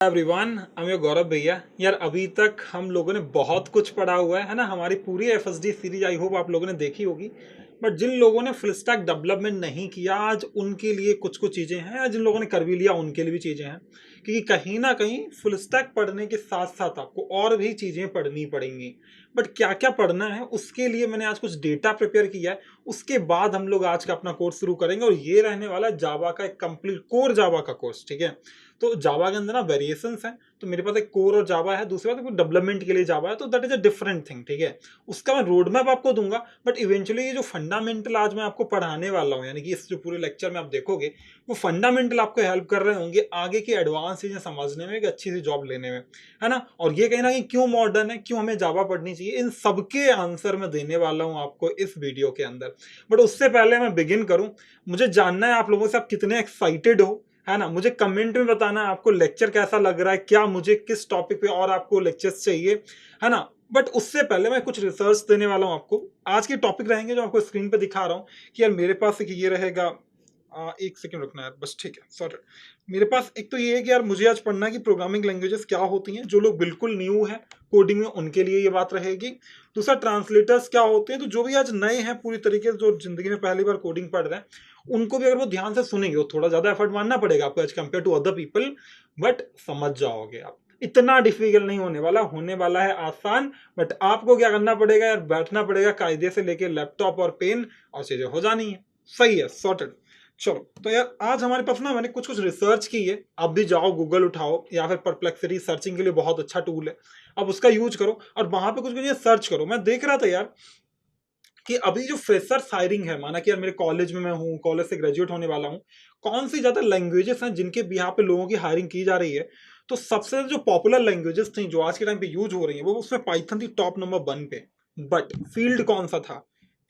Everyone, I am your गौरव भैया। यार अभी तक हम लोगों ने बहुत कुछ पढ़ा हुआ है ना। हमारी पूरी एफएसडी सीरीज आई होप आप लोगों ने देखी होगी। बट जिन लोगों ने फुल स्टैक डेवलपमेंट नहीं किया आज उनके लिए कुछ कुछ चीज़ें हैं, जिन लोगों ने कर भी लिया उनके लिए भी चीज़ें हैं। क्योंकि कहीं ना कहीं फुल स्टैक पढ़ने के साथ साथ आपको और भी चीज़ें पढ़नी पड़ेंगी। बट क्या क्या पढ़ना है उसके लिए मैंने आज कुछ डेटा प्रिपेयर किया है। उसके बाद हम लोग आज का अपना कोर्स शुरू करेंगे और ये रहने वाला जावा का एक कंप्लीट कोर जावा का कोर्स। ठीक है, तो जावा के अंदर ना वेरिएशंस हैं। तो मेरे पास एक कोर और जावा है, दूसरी बात डेवलपमेंट के लिए जावा है, तो that is a different thing. ठीक है, उसका मैं रोड मैप आपको दूंगा। बट इवेंचुअली ये जो फंडामेंटल आज मैं आपको पढ़ाने वाला हूँ, यानी कि इस जो पूरे लेक्चर में आप देखोगे वो फंडामेंटल आपको हेल्प कर रहे होंगे आगे की एडवांस चीजें समझने में, एक अच्छी सी जॉब लेने में, है ना। और ये कहीं ना कहीं क्यों मॉडर्न है, क्यों हमें जावा पढ़नी चाहिए, इन सबके आंसर मैं देने वाला हूँ आपको इस वीडियो के अंदर। बट उससे पहले मैं बिगिन करूं, मुझे जानना है आप लोगों से आप कितने एक्साइटेड हो, है ना। मुझे कमेंट में बताना है आपको लेक्चर कैसा लग रहा है, क्या मुझे किस टॉपिक पे और आपको लेक्चर्स चाहिए, है ना। बट उससे पहले मैं कुछ रिसर्च देने वाला हूं आपको। आज के टॉपिक रहेंगे जो आपको स्क्रीन पे दिखा रहा हूं कि यार मेरे पास एक ये रहेगा। एक सेकंड रुकना यार, बस ठीक है, सॉरी। मेरे पास एक तो ये है कि यार मुझे आज पढ़ना है कि प्रोग्रामिंग लैंग्वेजेस क्या होती हैं। जो लोग बिल्कुल न्यू है कोडिंग में उनके लिए ये बात रहेगी। दूसरा, ट्रांसलेटर्स क्या होते हैं। तो जो भी आज नए हैं पूरी तरीके से, जो जिंदगी में पहली बार कोडिंग पढ़ रहे हैं, उनको भी अगर वो ध्यान से सुनेंगे तो थोड़ा ज्यादा एफर्ट मानना पड़ेगा आपको as compare to other people, but समझ जाओगे आप। इतना डिफिकल्ट नहीं होने वाला है आसान। बट आपको क्या करना पड़ेगा यार, बैठना पड़ेगा कायदे से लेके लैपटॉप और पेन, और चीजें हो जानी है। सही है, सॉर्टेड। चलो तो यार आज हमारे पास ना मैंने कुछ कुछ रिसर्च की है। आप भी जाओ गूगल उठाओ या फिर परप्लेक्सिटी, सर्चिंग के लिए बहुत अच्छा टूल है। अब उसका यूज करो और वहां पे कुछ कुछ सर्च करो। मैं देख रहा था यार कि अभी जो फ्रेशर हायरिंग है, माना कि यार मेरे कॉलेज में मैं हूँ, कॉलेज से ग्रेजुएट होने वाला हूँ, कौन सी ज्यादा लैंग्वेजेस हैं जिनके यहाँ पे लोगों की हायरिंग की जा रही है। तो सबसे ज्यादा जो पॉपुलर लैंग्वेजेस थी जो आज के टाइम पे यूज हो रही है, वो उसमें पाइथन थी टॉप नंबर 1 पे। बट फील्ड कौन सा था?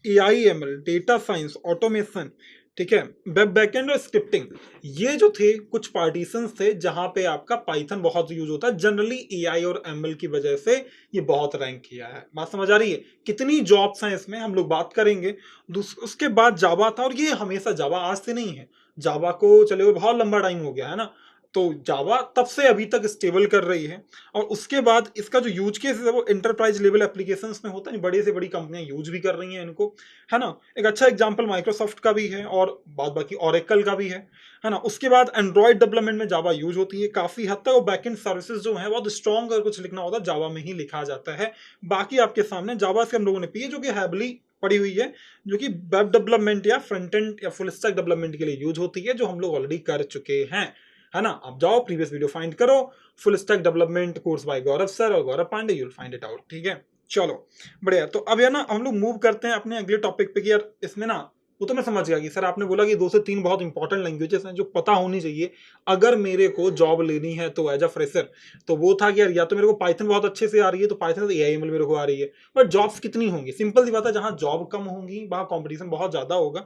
AI ML, data science, automation, ठीक है, वेब बैकएंड और स्क्रिप्टिंग। ये जो थे कुछ पार्टीशंस थे जहां पे आपका पाइथन बहुत यूज होता है जनरली। AI और ML की वजह से ये बहुत रैंक किया है। बात समझ आ रही है? कितनी जॉब्स हैं इसमें हम लोग बात करेंगे। उसके बाद जावा था, और ये हमेशा जावा आज से नहीं है। जावा को चले हुए बहुत लंबा टाइम हो गया है ना। तो जावा तब से अभी तक स्टेबल कर रही है। और उसके बाद इसका जो यूज केस है वो एंटरप्राइज लेवल एप्लीकेशंस में होता है, बड़ी से बड़ी कंपनियां यूज भी कर रही हैं इनको, है ना। एक अच्छा एग्जांपल माइक्रोसॉफ्ट का भी है और बाद बाकी ओरेकल का भी है ना। उसके बाद एंड्रॉइड डेवलपमेंट में जावा यूज होती है काफी हद तक, और बैकएंड सर्विसेज जो है बहुत स्ट्रॉन्ग अगर कुछ लिखना होता है जावा में ही लिखा जाता है। बाकी आपके सामने जावा से हम लोगों ने पी है जो कि हैवली पड़ी हुई है, जो कि वेब डेवलपमेंट या फ्रंट एंड या फुल स्टैक डेवलपमेंट के लिए यूज होती है, जो हम लोग ऑलरेडी कर चुके हैं, है ना। आप जाओ प्रीवियस वीडियो फाइंड करो, full stack development course by Gaurav sir और Gaurav Pandey, you will find it out. ठीक है, चलो बढ़िया। तो अब यार ना हम लोग मूव करते हैं अपने अगले टॉपिक पे कि यार इसमें ना, वो तो मैं समझ गया कि सर आपने बोला कि 2 से 3 बहुत इंपॉर्टेंट लैंग्वेजेस हैं जो पता होनी चाहिए अगर मेरे को जॉब लेनी है तो एज अ फ्रेशर। तो वो था कि यार या तो मेरे को पाइथन बहुत अच्छे से आ रही है, तो पाइथन से AI ML मेरे को आ रही है। बट जॉब्स कितनी होंगी? सिंपल सी बात है, जहां जॉब कम होंगी वहां कंपटीशन बहुत ज्यादा होगा।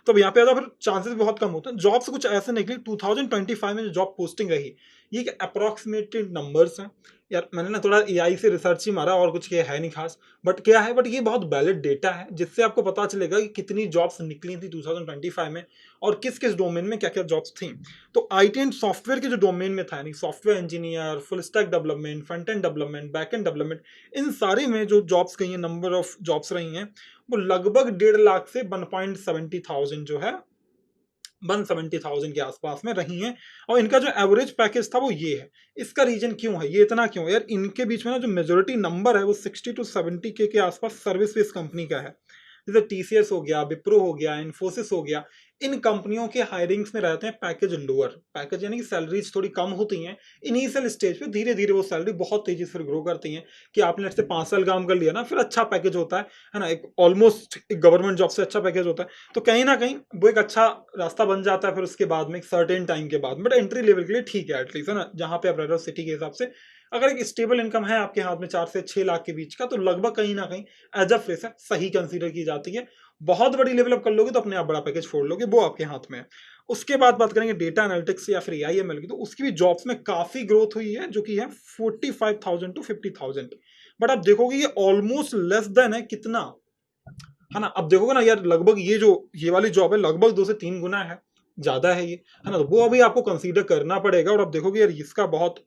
तो अब यहाँ पे फिर चांसेस बहुत कम होते हैं। जॉब्स कुछ ऐसे निकली 2025 में जो जॉब पोस्टिंग रही, ये अप्रोक्सीमेटेड नंबर्स हैं। यार मैंने ना थोड़ा AI से रिसर्च ही मारा, और कुछ किया है नहीं खास। बट क्या है, बट ये बहुत वैलिड डेटा है जिससे आपको पता चलेगा कि कितनी जॉब्स निकली थी 2025 में और किस किस डोमेन में क्या क्या जॉब्स थी। तो IT एंड सॉफ्टवेयर के जो डोमेन में था, यानी software engineer, full stack development, front end development, back end development, इन सारे में जो जॉब्स गई हैं, नंबर ऑफ जॉब्स रही हैं, वो लगभग 1.5 लाख से 1,70,000 जो है 170,000 के आसपास में रही हैं। और इनका जो एवरेज पैकेज था वो ये है। इसका रीजन क्यों है, ये इतना क्यों है यार? इनके बीच में ना जो मेजोरिटी नंबर है वो 60 to 70 के आसपास सर्विस बेस्ड कंपनी का है। जैसे TCS हो गया, विप्रो हो गया, इन्फोसिस हो गया। इन कंपनियों के हायरिंग्स में रहते हैं पैकेज लोअर, पैकेज यानी कि सैलरीज थोड़ी कम होती हैं इनिशियल स्टेज पे। धीरे धीरे वो सैलरी बहुत तेजी से ग्रो करती हैं कि आपने से 5 साल काम कर लिया ना, फिर अच्छा पैकेज होता है ना। एक ऑलमोस्ट एक गवर्नमेंट जॉब से अच्छा पैकेज होता है। तो कहीं ना कहीं वो एक अच्छा रास्ता बन जाता है फिर उसके बाद में, एक सर्टेन टाइम के बाद। बट एंट्री लेवल के लिए ठीक है एटलीस्ट, है ना, जहाँ पे आप रह रहे हो सिटी के हिसाब से। अगर एक स्टेबल इनकम है आपके हाथ में 4 से 6 लाख के बीच का, तो लगभग कहीं ना कहीं एज अ फ्रेशर सही कंसीडर की जाती है। बहुत बड़ी लेवल अप कर लोगे तो अपने आप बड़ा पैकेज फोड़ लोगे, वो आपके हाथ में है। उसके बाद बात करेंगे डेटा एनालिटिक्स या फिर AI ML की, तो उसकी भी जॉब्स में काफी ग्रोथ हुई है, जो कि है 45,000 to 50,000। बट आप देखोगे ये ऑलमोस्ट लेस देन है कितना, है ना। अब देखोगे ना यार, लगभग ये वाली जॉब है लगभग 2 से 3 गुना है, ज्यादा है ये, है ना। तो वो अभी आपको कंसीडर करना पड़ेगा। और अब देखोगे यार इसका बहुत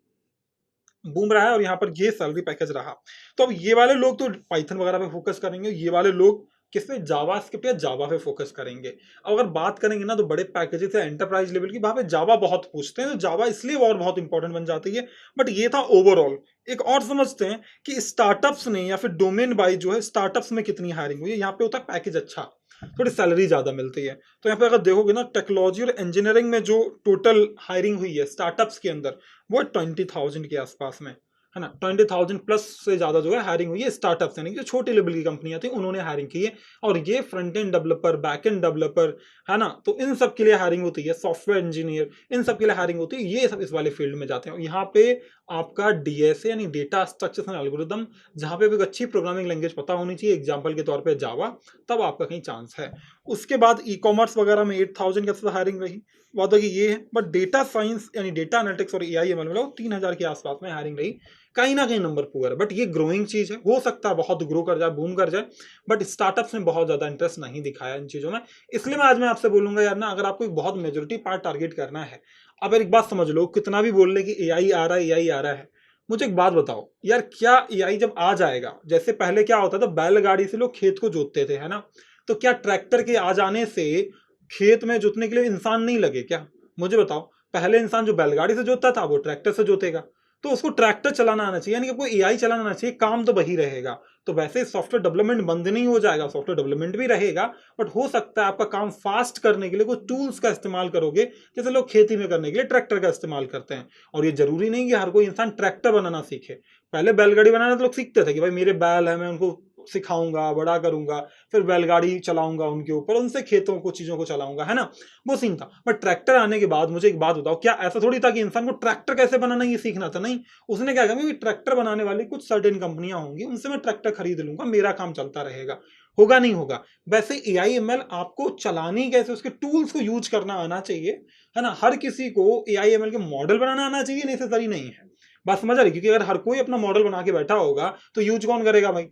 बूम रहा है और यहाँ पर ये सैलरी पैकेज रहा। तो अब ये वाले लोग तो पाइथन वगैरह पे फोकस करेंगे, ये वाले लोग किस पे, जावास्क्रिप्ट या जावा पे फोकस करेंगे। अब अगर बात करेंगे ना तो बड़े पैकेजेस है एंटरप्राइज लेवल की, वहां पे जावा बहुत पूछते हैं, तो जावा इसलिए और बहुत इंपॉर्टेंट बन जाती है। बट ये था ओवरऑल। एक और समझते हैं कि स्टार्टअप्स ने या फिर डोमेन वाइज जो है स्टार्टअप्स में कितनी हायरिंग हुई है। यहाँ पे होता है पैकेज अच्छा, थोड़ी सैलरी ज्यादा मिलती है। तो यहाँ पे अगर देखोगे ना टेक्नोलॉजी और इंजीनियरिंग में जो टोटल हायरिंग हुई है स्टार्टअप्स के अंदर, वो 20,000 के आसपास में है ना। 20,000 प्लस से ज्यादा जो है हायरिंग हुई है स्टार्टअप्स, यानी कि जो छोटी लेवल की कंपनियां थी उन्होंने हायरिंग की है। और ये front end developer, back end developer है ना, तो इन सब के लिए हायरिंग होती है, सॉफ्टवेयर इंजीनियर, इन सब के लिए हायरिंग होती है। ये सब इस वाले फील्ड में जाते हैं। और यहाँ पे आपका डीएसए यानी डेटा स्ट्रक्चर्स एंड एल्गोरिदम, जहाँ पे भी अच्छी प्रोग्रामिंग लैंग्वेज पता होनी चाहिए, एग्जाम्पल के तौर पर जावा, तब आपका कहीं चांस है। उसके बाद ई कॉमर्स वगैरह में 8,000 के आसपास हायरिंग रही, बात होगी ये है। बट डेटा साइंस यानी डेटा एनालिटिक्स और एआई एमएल में 3,000 के आसपास में हायरिंग रही। कहीं ना कहीं नंबर पुअर है, बट ये ग्रोइंग चीज है, हो सकता है बहुत ग्रो कर जाए, बूम कर जाए। बट स्टार्टअप्स ने बहुत ज्यादा इंटरेस्ट नहीं दिखाया इन चीजों में। इसलिए मैं आज मैं आपसे बोलूंगा यार ना, अगर आपको एक बहुत मेजोरिटी पार्ट टारगेट करना है, अब एक बात समझ लो, कितना भी बोल ले कि एआई आ रहा है, एआई आ रहा है, मुझे एक बात बताओ यार, क्या एआई जब आ जाएगा, जैसे पहले क्या होता था, बैलगाड़ी से लोग खेत को जोतते थे, है ना, तो क्या ट्रैक्टर के आ जाने से खेत में जोतने के लिए इंसान नहीं लगे क्या? मुझे बताओ, पहले इंसान जो बैलगाड़ी से जोतता था वो ट्रैक्टर से जोतेगा, तो उसको ट्रैक्टर चलाना आना चाहिए, यानी कि आपको एआई चलाना आना चाहिए, काम तो वही रहेगा। तो वैसे सॉफ्टवेयर डेवलपमेंट बंद नहीं हो जाएगा, सॉफ्टवेयर डेवलपमेंट भी रहेगा, बट हो सकता है आपका काम फास्ट करने के लिए कुछ टूल्स का इस्तेमाल करोगे, जैसे लोग खेती में करने के लिए ट्रैक्टर का इस्तेमाल करते हैं। और ये जरूरी नहीं कि हर कोई इंसान ट्रैक्टर बनाना सीखे। पहले बैलगाड़ी बनाना तो लोग सीखते थे कि भाई मेरे बैल है, मैं उनको सिखाऊंगा, बड़ा करूंगा, फिर बैलगाड़ी चलाऊंगा उनके ऊपर, उनसे खेतों को, चीजों को चलाऊंगा, है ना, वो सीन था। बट ट्रैक्टर आने के बाद मुझे एक बात बताओ, क्या ऐसा थोड़ी था कि इंसान को ट्रैक्टर कैसे बनाना ये सीखना था? नहीं, उसने क्या कहा, ट्रैक्टर बनाने वाली कुछ सर्टेन कंपनियां होंगी, उनसे मैं ट्रैक्टर खरीद लूंगा, मेरा काम चलता रहेगा। होगा नहीं होगा। वैसे एआई एमएल आपको चलानी कैसे, उसके टूल्स को यूज करना आना चाहिए, है ना। हर किसी को एआई एमएल के मॉडल बनाना आना चाहिए, नेसेसरी नहीं है। बात समझ आ रही? क्योंकि अगर हर कोई अपना मॉडल बना के बैठा होगा तो यूज कौन करेगा भाई,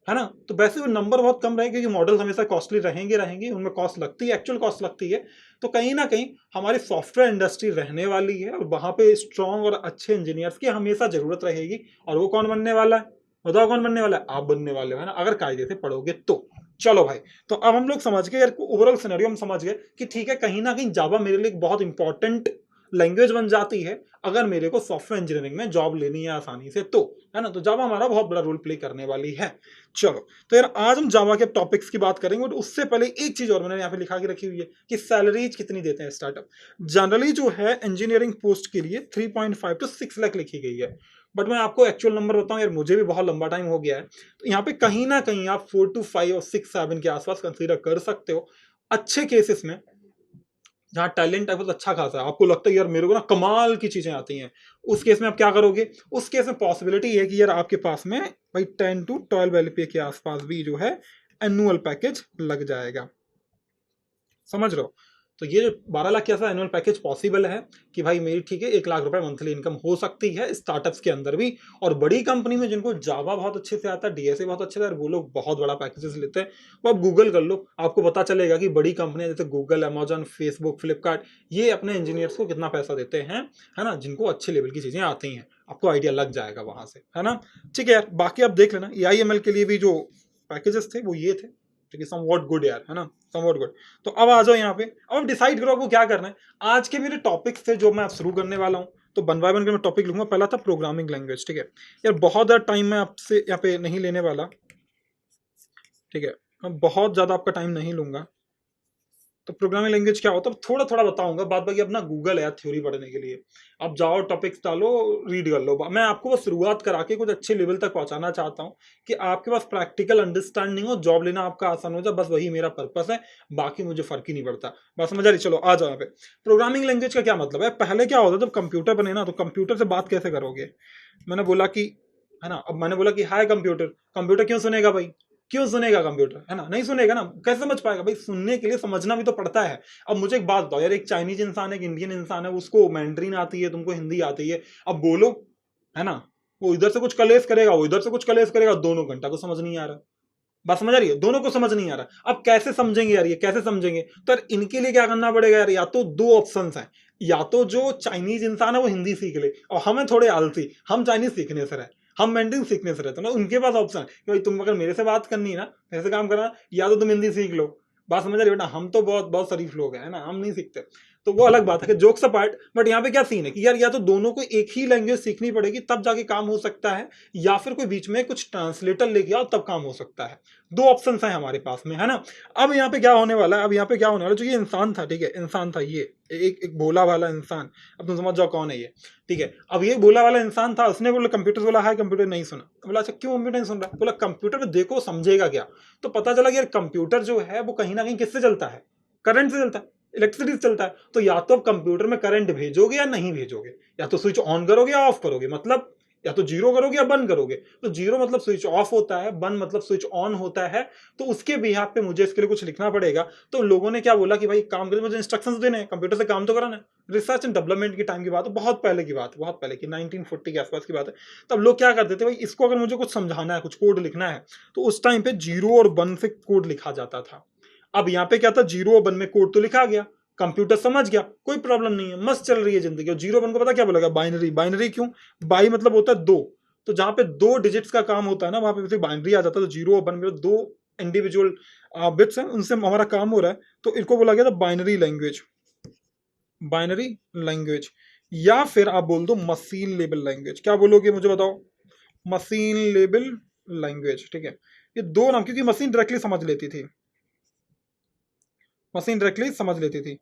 है ना। तो वैसे वो नंबर बहुत कम रहेगा, क्योंकि मॉडल्स हमेशा कॉस्टली रहेंगे, उनमें कॉस्ट लगती है, एक्चुअल कॉस्ट लगती है। तो कहीं ना कहीं हमारी सॉफ्टवेयर इंडस्ट्री रहने वाली है, और वहां पे स्ट्रांग और अच्छे इंजीनियर्स की हमेशा जरूरत रहेगी। और वो कौन बनने वाला है, बताओ कौन बनने वाला है? आप बनने वाले हो, है ना, अगर कायदे से पढ़ोगे तो। चलो भाई, तो अब हम लोग समझ गए यार, ओवरऑल सिनेरियो हम समझ गए कि ठीक है, कहीं ना कहीं जावा मेरे लिए एक बहुत इंपॉर्टेंट लैंग्वेज बन जाती है अगर मेरे को सॉफ्टवेयर इंजीनियरिंग में जॉब लेनी है आसानी से, तो है ना। तो जावा हमारा बहुत बड़ा रोल प्ले करने वाली है। चलो, तो यार आज हम जावा के टॉपिक्स की बात करेंगे, और उससे पहले एक चीज और मैंने यहाँ पे लिखा के रखी हुई है कि सैलरीज कितनी देते हैं स्टार्टअप। जनरली जो है इंजीनियरिंग पोस्ट के लिए 3.5 to 6 लाख लिखी गई है। बट मैं आपको एक्चुअल नंबर बताऊं यार, मुझे भी बहुत लंबा टाइम हो गया है, तो यहाँ पे कहीं ना कहीं आप 4 to 5 और 6 7 के आसपास कंसीडर कर सकते हो, अच्छे केसेस में, जहाँ टैलेंट है बहुत अच्छा खासा है, आपको लगता है यार मेरे को ना कमाल की चीजें आती हैं। उस केस में आप क्या करोगे? उस केस में पॉसिबिलिटी है कि यार आपके पास में भाई 10 to 12 LPA के आसपास भी जो है एनुअल पैकेज लग जाएगा। समझ रहे हो? तो ये 12 लाख के ऐसा एनुअल पैकेज पॉसिबल है कि भाई मेरी ठीक है 1 लाख रुपए मंथली इनकम हो सकती है स्टार्टअप्स के अंदर भी। और बड़ी कंपनी में जिनको जावा बहुत अच्छे से आता है, डीएसए बहुत अच्छे से, वो लोग बहुत बड़ा पैकेजेस लेते हैं। वो आप गूगल कर लो, आपको पता चलेगा कि बड़ी कंपनियां जैसे गूगल, अमेजॉन, फेसबुक, फ्लिपकार्ट, ये अपने इंजीनियर्स को कितना पैसा देते हैं, है ना, जिनको अच्छे लेवल की चीजें आती हैं। आपको आइडिया लग जाएगा वहां से, है ना। ठीक है यार, बाकी आप देख लेना, एआईएमएल के लिए भी जो पैकेजेस थे वो ये थे, ठीक है, समवॉट गुड यार, है ना, समवॉट गुड। तो अब आ जाओ यहाँ पे, अब डिसाइड करो आपको क्या करना है। आज के मेरे टॉपिक्स थे जो मैं अब शुरू करने वाला हूँ, तो वन बाय वन के मैं टॉपिक लूंगा। पहला था प्रोग्रामिंग लैंग्वेज, ठीक है यार, बहुत ज़्यादा टाइम मैं आपसे यहाँ पे नहीं लेने वाला, ठीक है, मैं बहुत ज़्यादा आपका टाइम नहीं लूंगा। तो प्रोग्रामिंग लैंग्वेज क्या होता है थोड़ा थोड़ा बताऊंगा, बाद बाकी अपना गूगल है यार थ्योरी पढ़ने के लिए। आप जाओ, टॉपिक्स डालो, रीड कर लो। मैं आपको बस शुरुआत करा के कुछ अच्छे लेवल तक पहुंचाना चाहता हूँ कि आपके पास प्रैक्टिकल अंडरस्टैंडिंग हो, जॉब लेना आपका आसान हो जाए, बस वही मेरा पर्पस है। बाकी मुझे फर्क ही नहीं पड़ता, बस समझ आ रही। चलो आ जाओ यहाँ पे। प्रोग्रामिंग लैंग्वेज का क्या मतलब है? पहले क्या होता था, जब कंप्यूटर बने ना, तो कंप्यूटर से बात कैसे करोगे? मैंने बोला कि, है ना, अब मैंने बोला कि हाय कंप्यूटर, कंप्यूटर क्यों सुनेगा भाई? क्यों सुनेगा कंप्यूटर, है ना, नहीं सुनेगा ना, कैसे समझ पाएगा भाई? सुनने के लिए समझना भी तो पड़ता है। अब मुझे एक बात बताओ यार, एक चाइनीज इंसान है, एक इंडियन इंसान है, उसको मैंड्रीन आती है, तुमको हिंदी आती है, अब बोलो, है ना, वो इधर से कुछ कलेश करेगा, वो इधर से कुछ कलेश करेगा, दोनों घंटा को समझ नहीं आ रहा। बात समझ आ रही है? दोनों को समझ नहीं आ रहा। अब कैसे समझेंगे यार, ये कैसे समझेंगे? तो यार इनके लिए क्या करना पड़ेगा यार, या तो दो ऑप्शंस हैं, या तो जो चाइनीज इंसान है वो हिंदी सीख ले, और हमें थोड़े आलसी, हम चाइनीज सीखने से रहे, हम मैंडरिन सीखने से रहते ना, उनके पास ऑप्शन है कि भाई तुम अगर मेरे से बात करनी है ना, मेरे से काम करना, या तो तुम हिंदी सीख लो। बात समझ रही हो बेटा, हम तो बहुत बहुत शरीफ लोग हैं ना, हम नहीं सीखते। तो वो अलग बात है कि जोक्स अपार्ट, बट यहाँ पे क्या सीन है कि यार या तो दोनों को एक ही लैंग्वेज सीखनी पड़ेगी तब जाके काम हो सकता है, या फिर कोई बीच में कुछ ट्रांसलेटर लेके आओ तब काम हो सकता है। दो ऑप्शंस हैं हमारे पास में, है ना। अब यहाँ पे क्या होने वाला है, अब यहाँ पे क्या होने वाला है, जो ये इंसान था, ठीक है, इंसान था ये, एक भोला वाला इंसान, अब तुम समझ जाओ कौन है ये, ठीक है। अब ये भोला वाला इंसान था, उसने बोला कंप्यूटर, बोला हाय कंप्यूटर, नहीं सुना। बोला अच्छा क्यों कंप्यूटर नहीं सुन रहा, बोला कंप्यूटर पे देखो समझेगा क्या। तो पता चला कि यार कंप्यूटर जो है वो कहीं ना कहीं किससे चलता है, करंट से चलता है, इलेक्ट्रिसिटी से चलता है। तो या तो अब कंप्यूटर में करंट भेजोगे या नहीं भेजोगे, या तो स्विच ऑन करोगे या ऑफ करोगे, मतलब या तो जीरो करोगे या बंद करोगे। तो जीरो मतलब स्विच ऑफ होता है, बंद मतलब स्विच ऑन होता है। तो उसके बिहाफ पे मुझे इसके लिए कुछ लिखना पड़ेगा। तो लोगों ने क्या बोला कि भाई काम करें, मुझे इंस्ट्रक्शंस देने हैं, कंप्यूटर से काम तो कराना है। रिसर्च एंड डेवलपमेंट की टाइम की बात है, बहुत पहले की बात है, बहुत पहले की 1940 के आसपास की बात है। तब लोग क्या करते थे, भाई इसको अगर मुझे कुछ समझाना है, कुछ कोड लिखना है, तो उस टाइम पे जीरो और वन से कोड लिखा जाता था। अब यहाँ पे क्या था, जीरो और वन में कोड तो लिखा गया, कंप्यूटर समझ गया, कोई प्रॉब्लम नहीं है, मस्त चल रही है जिंदगी। और जीरो वन को पता क्या बोलेगा, बाइनरी। बाइनरी क्यों, बाई मतलब होता है दो, तो जहां पे दो डिजिट्स का काम होता है ना, वहां पे बाइनरी आ जाता है। तो जीरो और वन में दो इंडिविजुअल बिट्स हैं, उनसे हमारा काम हो रहा है, तो इनको बोला गया था बाइनरी लैंग्वेज, बाइनरी लैंग्वेज। या फिर आप बोल दो मशीन लेबल लैंग्वेज। क्या बोलोगे मुझे बताओ, मशीन लेबल लैंग्वेज, ठीक है। ये दो नाम, क्योंकि मशीन डायरेक्टली समझ लेती थी, मशीन डायरेक्टली समझ लेती थी,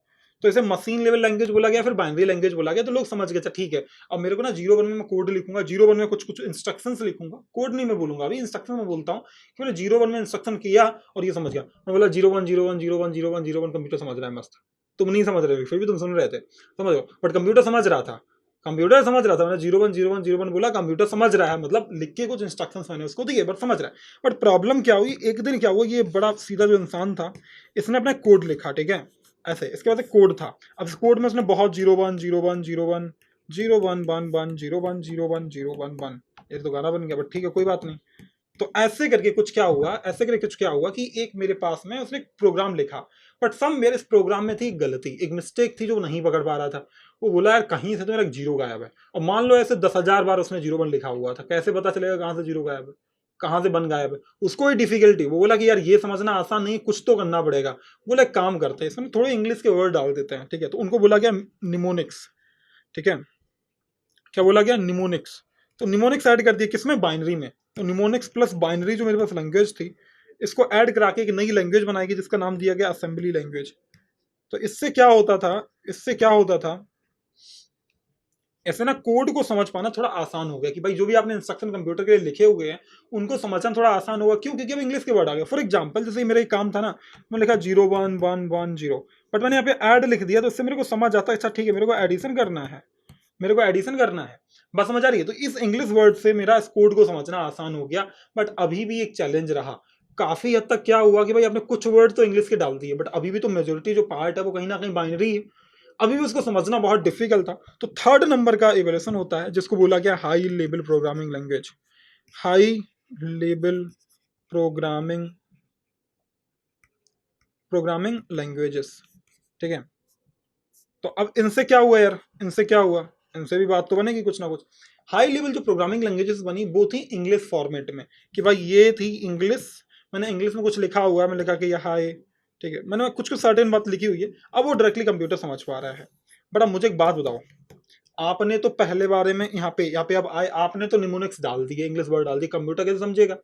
तो इसे मशीन लेवल लैंग्वेज बोला गया, फिर बाइनरी लैंग्वेज बोला गया। तो लोग समझ गए, अच्छा ठीक है, अब मेरे को ना जीरो वन में मैं कोड लिखूंगा, जीरो वन में कुछ कुछ इंस्ट्रक्शंस लिखूंगा, कोड नहीं मैं बोलूंगा, अभी इंस्ट्रक्शन में बोलता हूँ कि मैंने जीरो वन में इंस्ट्रक्शन किया और ये समझ गया। मैं बोला zero one zero one zero one zero one zero one, computer समझ रहा है मस्त। तुम नहीं समझ रहे, फिर भी तुम सुन रहे थे, समझ लो, बट कंप्यूटर समझ रहा था, कंप्यूटर समझ रहा था। मैंने zero one zero one zero one बोला, कंप्यूटर समझ रहा है, मतलब लिख के कुछ इंस्ट्रक्शंस मैंने उसको दिए, बट समझ रहा है। बट प्रॉब्लम क्या हुई, एक दिन क्या हुआ, ये बड़ा सीधा जो इंसान था, इसने अपना कोड लिखा, ठीक है, ऐसे। इसके बाद एक कोड था, अब इस कोड में उसने बहुत zero one zero one zero one zero one one one zero one zero one zero one one, ये तो गाना बन गया, बट ठीक है कोई बात नहीं। तो ऐसे करके कुछ क्या हुआ, ऐसे करके कुछ क्या हुआ कि एक मेरे पास में उसने एक प्रोग्राम लिखा, बट सम मेरे इस प्रोग्राम में थी गलती, एक मिस्टेक थी जो नहीं पकड़ पा रहा था। वो बोला यार कहीं से तो मेरा जीरो गायब है, और मान लो ऐसे 10,000 बार उसने जीरो वन लिखा हुआ था, कैसे पता चलेगा कहाँ से जीरो गायब है, कहाँ से वन गायब है। उसको ही डिफिकल्टी, वो बोला कि यार ये समझना आसान नहीं, कुछ तो करना पड़ेगा। बोला एक काम करते हैं, इसमें थोड़े इंग्लिश के वर्ड डाल देते हैं, ठीक है। तो उनको बोला गया निमोनिक्स, ठीक है, क्या बोला गया, निमोनिक्स। तो निमोनिक्स ऐड कर दिया किसमें, बाइनरी में। तो निमोनिक्स प्लस बाइनरी जो मेरे पास लैंग्वेज थी, इसको ऐड करा के एक नई लैंग्वेज बनाएगी जिसका नाम दिया गया असेंबली लैंग्वेज। तो इससे क्या होता था, इससे क्या होता था, ऐसे ना कोड को समझ पाना थोड़ा आसान हो गया कि भाई जो भी आपने इंस्ट्रक्शन कंप्यूटर के लिए लिखे हुए हैं उनको समझना थोड़ा आसान होगा। क्यों, क्योंकि अब इंग्लिश के वर्ड आ गए। फॉर एग्जांपल जैसे मेरा एक काम था ना, मैं लिखा zero one one one zero, but मैंने यहाँ पे ऐड लिख दिया, तो इससे मेरे को समझ आता है, अच्छा ठीक है मेरे को एडिशन करना है, मेरे को एडिशन करना है, बस समझ आ रही है। तो इस इंग्लिश वर्ड से मेरा इस कोड को समझना आसान हो गया। बट अभी भी एक चैलेंज रहा काफी हद तक, क्या हुआ कि भाई आपने कुछ वर्ड तो इंग्लिश के डाल दिए, बट अभी भी तो मेजोरिटी जो पार्ट है वो कहीं ना कहीं बाइनरी है, अभी भी उसको समझना बहुत डिफिकल्ट था। तो थर्ड नंबर का इवैल्यूएशन होता है जिसको बोला गया high level programming language, high level programming programming languages, ठीक है। तो अब इनसे क्या हुआ यार, इनसे क्या हुआ, इनसे भी बात तो बनेगी कुछ ना कुछ। हाई लेवल जो प्रोग्रामिंग लैंग्वेजेस बनी वो थी इंग्लिश फॉर्मेट में, कि भाई ये थी इंग्लिश, मैंने इंग्लिश में कुछ लिखा हुआ है, मैंने लिखा कि ये हाई, ठीक है, मैंने कुछ कुछ सर्टेन बात लिखी हुई है, अब वो डायरेक्टली कंप्यूटर समझ पा रहा है। बट अब मुझे एक बात बताओ, आपने तो पहले बारे में यहाँ पे अब आए, आपने तो निमोनिक्स डाल दिए, इंग्लिश वर्ड डाल दिए, कंप्यूटर कैसे समझेगा,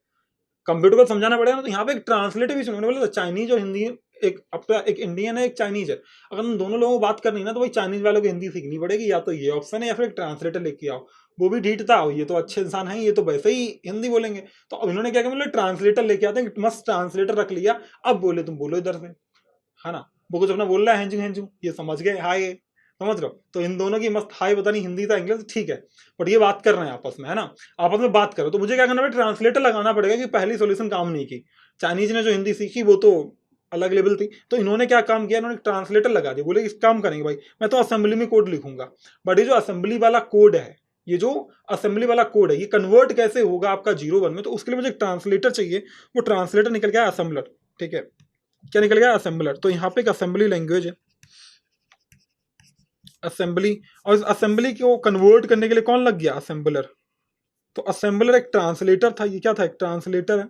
कंप्यूटर को समझाना पड़ेगा ना। तो यहाँ पे एक ट्रांसलेटर भी सुनने बोला, चाइनीज और हिंदी, एक अपना एक इंडियन है एक चाइनीज है, अगर उन दोनों लोगों को बात करनी है ना, तो भाई चाइनीज वालों को हिंदी सीखनी पड़ेगी, या तो ये ऑप्शन है या फिर एक ट्रांसलेटर लेके आओ। वो भी ढीठता हो, ये तो अच्छे इंसान है, ये तो वैसे ही हिंदी बोलेंगे। तो अब इन्होंने क्या किया, मतलब ट्रांसलेटर लेके आते हैं, मस्त ट्रांसलेटर रख लिया, अब बोले तुम बोलो इधर से, है ना। वो कुछ अपना बोल रहा है, हेंजू हेंजू, ये समझ गए हाय, समझ रहे हो। तो इन दोनों की मस्त हाय, पता नहीं हिंदी था इंग्लिश, ठीक है, बट ये बात कर रहे हैं आपस में, है ना, आपस में बात करो। तो मुझे क्या करना पड़ेगा, ट्रांसलेटर लगाना पड़ेगा, कि पहली सोल्यूशन काम नहीं की। चाइनीज ने जो हिंदी सीखी वो तो अलग लेवल थी, तो इन्होंने क्या काम किया, इन्होंने ट्रांसलेटर लगा दिया, बोले इस काम करेंगे भाई, मैं तो असेंबली में कोड लिखूंगा, बट ये जो असेंबली वाला कोड है, ये जो असेंबली वाला कोड है, ये कन्वर्ट कैसे होगा आपका जीरो वन में, तो उसके लिए मुझे एक ट्रांसलेटर चाहिए। वो ट्रांसलेटर निकल गया असेंबलर, ठीक है, क्या निकल गया, असेंबलर। तो यहाँ पे एक असेंबली लैंग्वेज है, असेंबली, और इस असेंबली को कन्वर्ट करने के लिए कौन लग गया? असेंबलर। तो असेंबलर एक ट्रांसलेटर था, ये क्या था? एक ट्रांसलेटर है,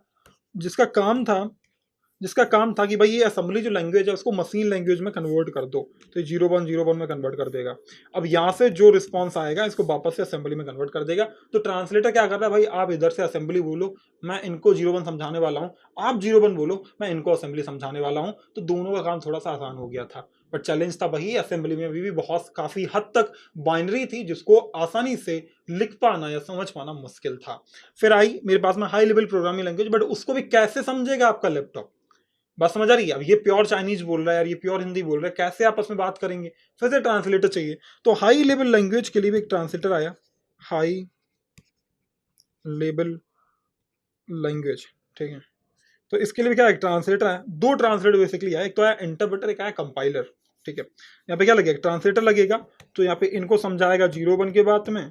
जिसका काम था कि भाई ये असेंबली जो लैंग्वेज है उसको मशीन लैंग्वेज में कन्वर्ट कर दो, तो 0101 में कन्वर्ट कर देगा। अब यहाँ से जो रिस्पॉन्स आएगा इसको वापस से असेंबली में कन्वर्ट कर देगा। तो ट्रांसलेटर क्या कर रहा है भाई, आप इधर से असेंबली बोलो, मैं इनको 01 समझाने वाला हूँ, आप 01 बोलो, मैं इनको असेंबली समझाने वाला हूँ। तो दोनों का काम थोड़ा सा आसान हो गया था। बट चैलेंज था वही, असेंबली में अभी भी बहुत काफी हद तक बाइनरी थी जिसको आसानी से लिख पाना या समझ पाना मुश्किल था। फिर आई मेरे पास में high level programming language, but उसको भी कैसे समझेगा आपका लैपटॉप? बात समझ आ रही है? अब ये प्योर चाइनीज बोल रहा है यार, ये प्योर हिंदी बोल रहा है, कैसे आपस में बात करेंगे? फिर से ट्रांसलेटर चाहिए। तो हाई लेवल लैंग्वेज के लिए भी एक ट्रांसलेटर आया, हाई लेवल लैंग्वेज, ठीक है। तो इसके लिए भी क्या एक ट्रांसलेटर है, दो ट्रांसलेटर बेसिकली है, एक तो है इंटरप्रेटर, एक है कंपाइलर, ठीक है। यहाँ पे क्या लगेगा? ट्रांसलेटर लगेगा, तो यहाँ पे इनको समझाएगा 01 के बाद में,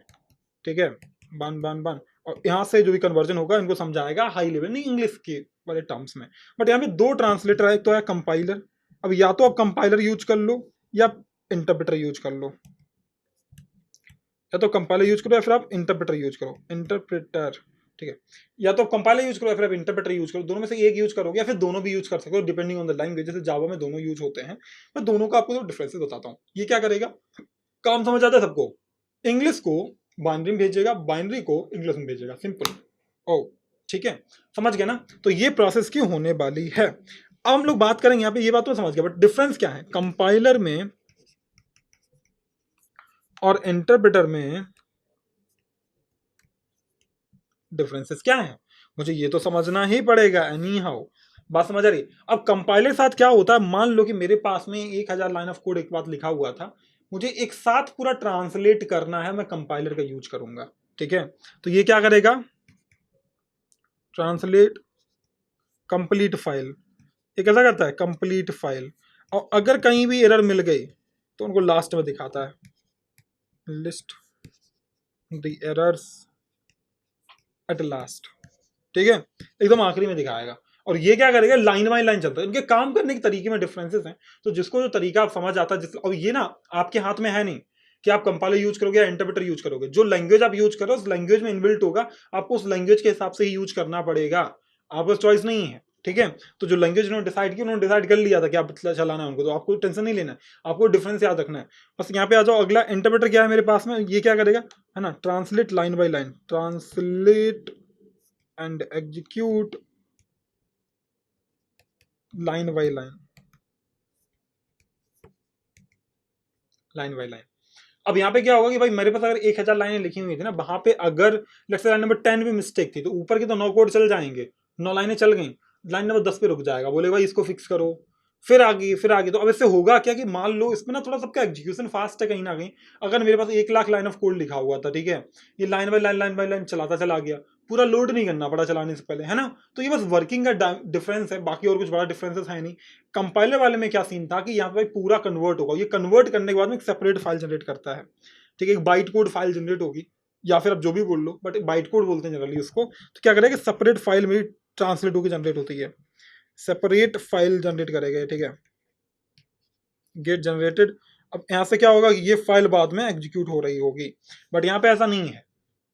ठीक है, बन, और यहाँ से जो भी कन्वर्जन होगा इनको समझाएगा हाई लेवल, नहीं इंग्लिश के वाले टर्म्स में। बट यहाँ पे दो ट्रांसलेटर है, एक तो है कंपाइलर। अब या तो आप कंपाइलर यूज कर लो या इंटरप्रेटर यूज कर लो, या तो कंपाइलर यूज करो या फिर आप इंटरप्रेटर यूज करो, इंटरप्रेटर, ठीक है। या तो कंपाइलर यूज करो या फिर आप इंटरप्रेटर यूज करो, दोनों में से एक यूज करोगे या फिर दोनों भी यूज कर सकते हो डिपेंडिंग ऑन द लैंग्वेज। जैसे जावा में दोनों यूज होते हैं, मैं दोनों का आपको डिफरेंसेस बताता हूँ। ये क्या करेगा, काम समझ आता है सबको? इंग्लिश को बाइनरी में भेजेगा, बाइनरी को इंग्लिश में भेजेगा, सिंपल। ओ ठीक है, समझ गया ना? तो ये प्रोसेस क्यों होने वाली है, अब हम लोग बात करेंगे। यहाँ पे ये बात तो समझ गया, बट डिफरेंस क्या है कंपाइलर में और इंटरप्रेटर में? डिफरेंसेस क्या है मुझे ये तो समझना ही पड़ेगा एनी हाउ। बात समझ आ रही? अब कंपाइलर साथ क्या होता है, मान लो कि मेरे पास में 1000 लाइन ऑफ कोड एक बात लिखा हुआ था, मुझे एक साथ पूरा ट्रांसलेट करना है, मैं कंपाइलर का यूज करूंगा, ठीक है। तो ये क्या करेगा, ट्रांसलेट कंप्लीट फाइल, ये कैसा करता है, कंप्लीट फाइल। और अगर कहीं भी एरर मिल गई तो उनको लास्ट में दिखाता है, list the errors at last, ठीक है, एकदम आखिरी में दिखाएगा। और ये क्या करेगा, लाइन बाय लाइन चलता है। इनके काम करने के तरीके में डिफरेंसेस हैं, तो जिसको जो तरीका आप समझ आता है और ये ना आपके हाथ में है नहीं कि आप कंपाइलर यूज करोगे या इंटरप्रेटर यूज करोगे। जो लैंग्वेज आप यूज करो उस लैंग्वेज में इनबिल्ट होगा, आपको उस लैंग्वेज के हिसाब से ही यूज करना पड़ेगा, आपको चॉइस नहीं है, ठीक है। तो जो लैंग्वेज उन्होंने डिसाइड की, उन्होंने डिसाइड कर लिया था कि आप चलाना है उनको, तो आपको टेंशन नहीं लेना है, आपको डिफरेंस याद रखना है बस। यहाँ पे आ जाओ, अगला इंटरप्रेटर क्या है मेरे पास में, ये क्या करेगा, है ना, translate line by line, translate and execute line by line, line by line. अब यहाँ पे क्या होगा कि भाई मेरे पास अगर 1000 लाइनें लिखी हुई थी ना, वहां पे अगर लेट्स से लाइन नंबर 10 भी मिस्टेक थी, तो ऊपर की तो 9 कोड चल जाएंगे, 9 लाइनें चल गई, लाइन नंबर 10 पे रुक जाएगा, बोले भाई इसको फिक्स करो, फिर आगे फिर आगे। तो अब इससे होगा क्या कि मान लो इसमें ना थोड़ा सबका एग्जीक्यूशन फास्ट है कहीं ना कहीं। अगर मेरे पास 1 लाख लाइन ऑफ कोड लिखा हुआ था, ठीक है, ये लाइन बाय लाइन चलाता चला गया, पूरा लोड नहीं करना पड़ा चलाने से पहले, है ना। तो ये बस वर्किंग का डिफरेंस है, बाकी और कुछ बड़ा डिफरेंसेस है नहीं। कंपाइलर वाले में क्या सीन था कि यहाँ पे पूरा कन्वर्ट होगा, ये कन्वर्ट करने के बाद में एक सेपरेट फाइल जनरेट करता है, ठीक है, एक बाइट कोड फाइल जनरेट होगी, या फिर आप जो भी बोल लो, बट बाइट कोड बोलते हैं जनरली उसको। तो क्या करेगा, सेपरेट फाइल मेरी ट्रांसलेट होकर जनरेट होती है, सेपरेट फाइल जनरेट करेगा, ठीक है, गेट जनरेटेड। अब यहाँ से क्या होगा कि ये फाइल बाद में एग्जीक्यूट हो रही होगी, बट यहाँ पे ऐसा नहीं है,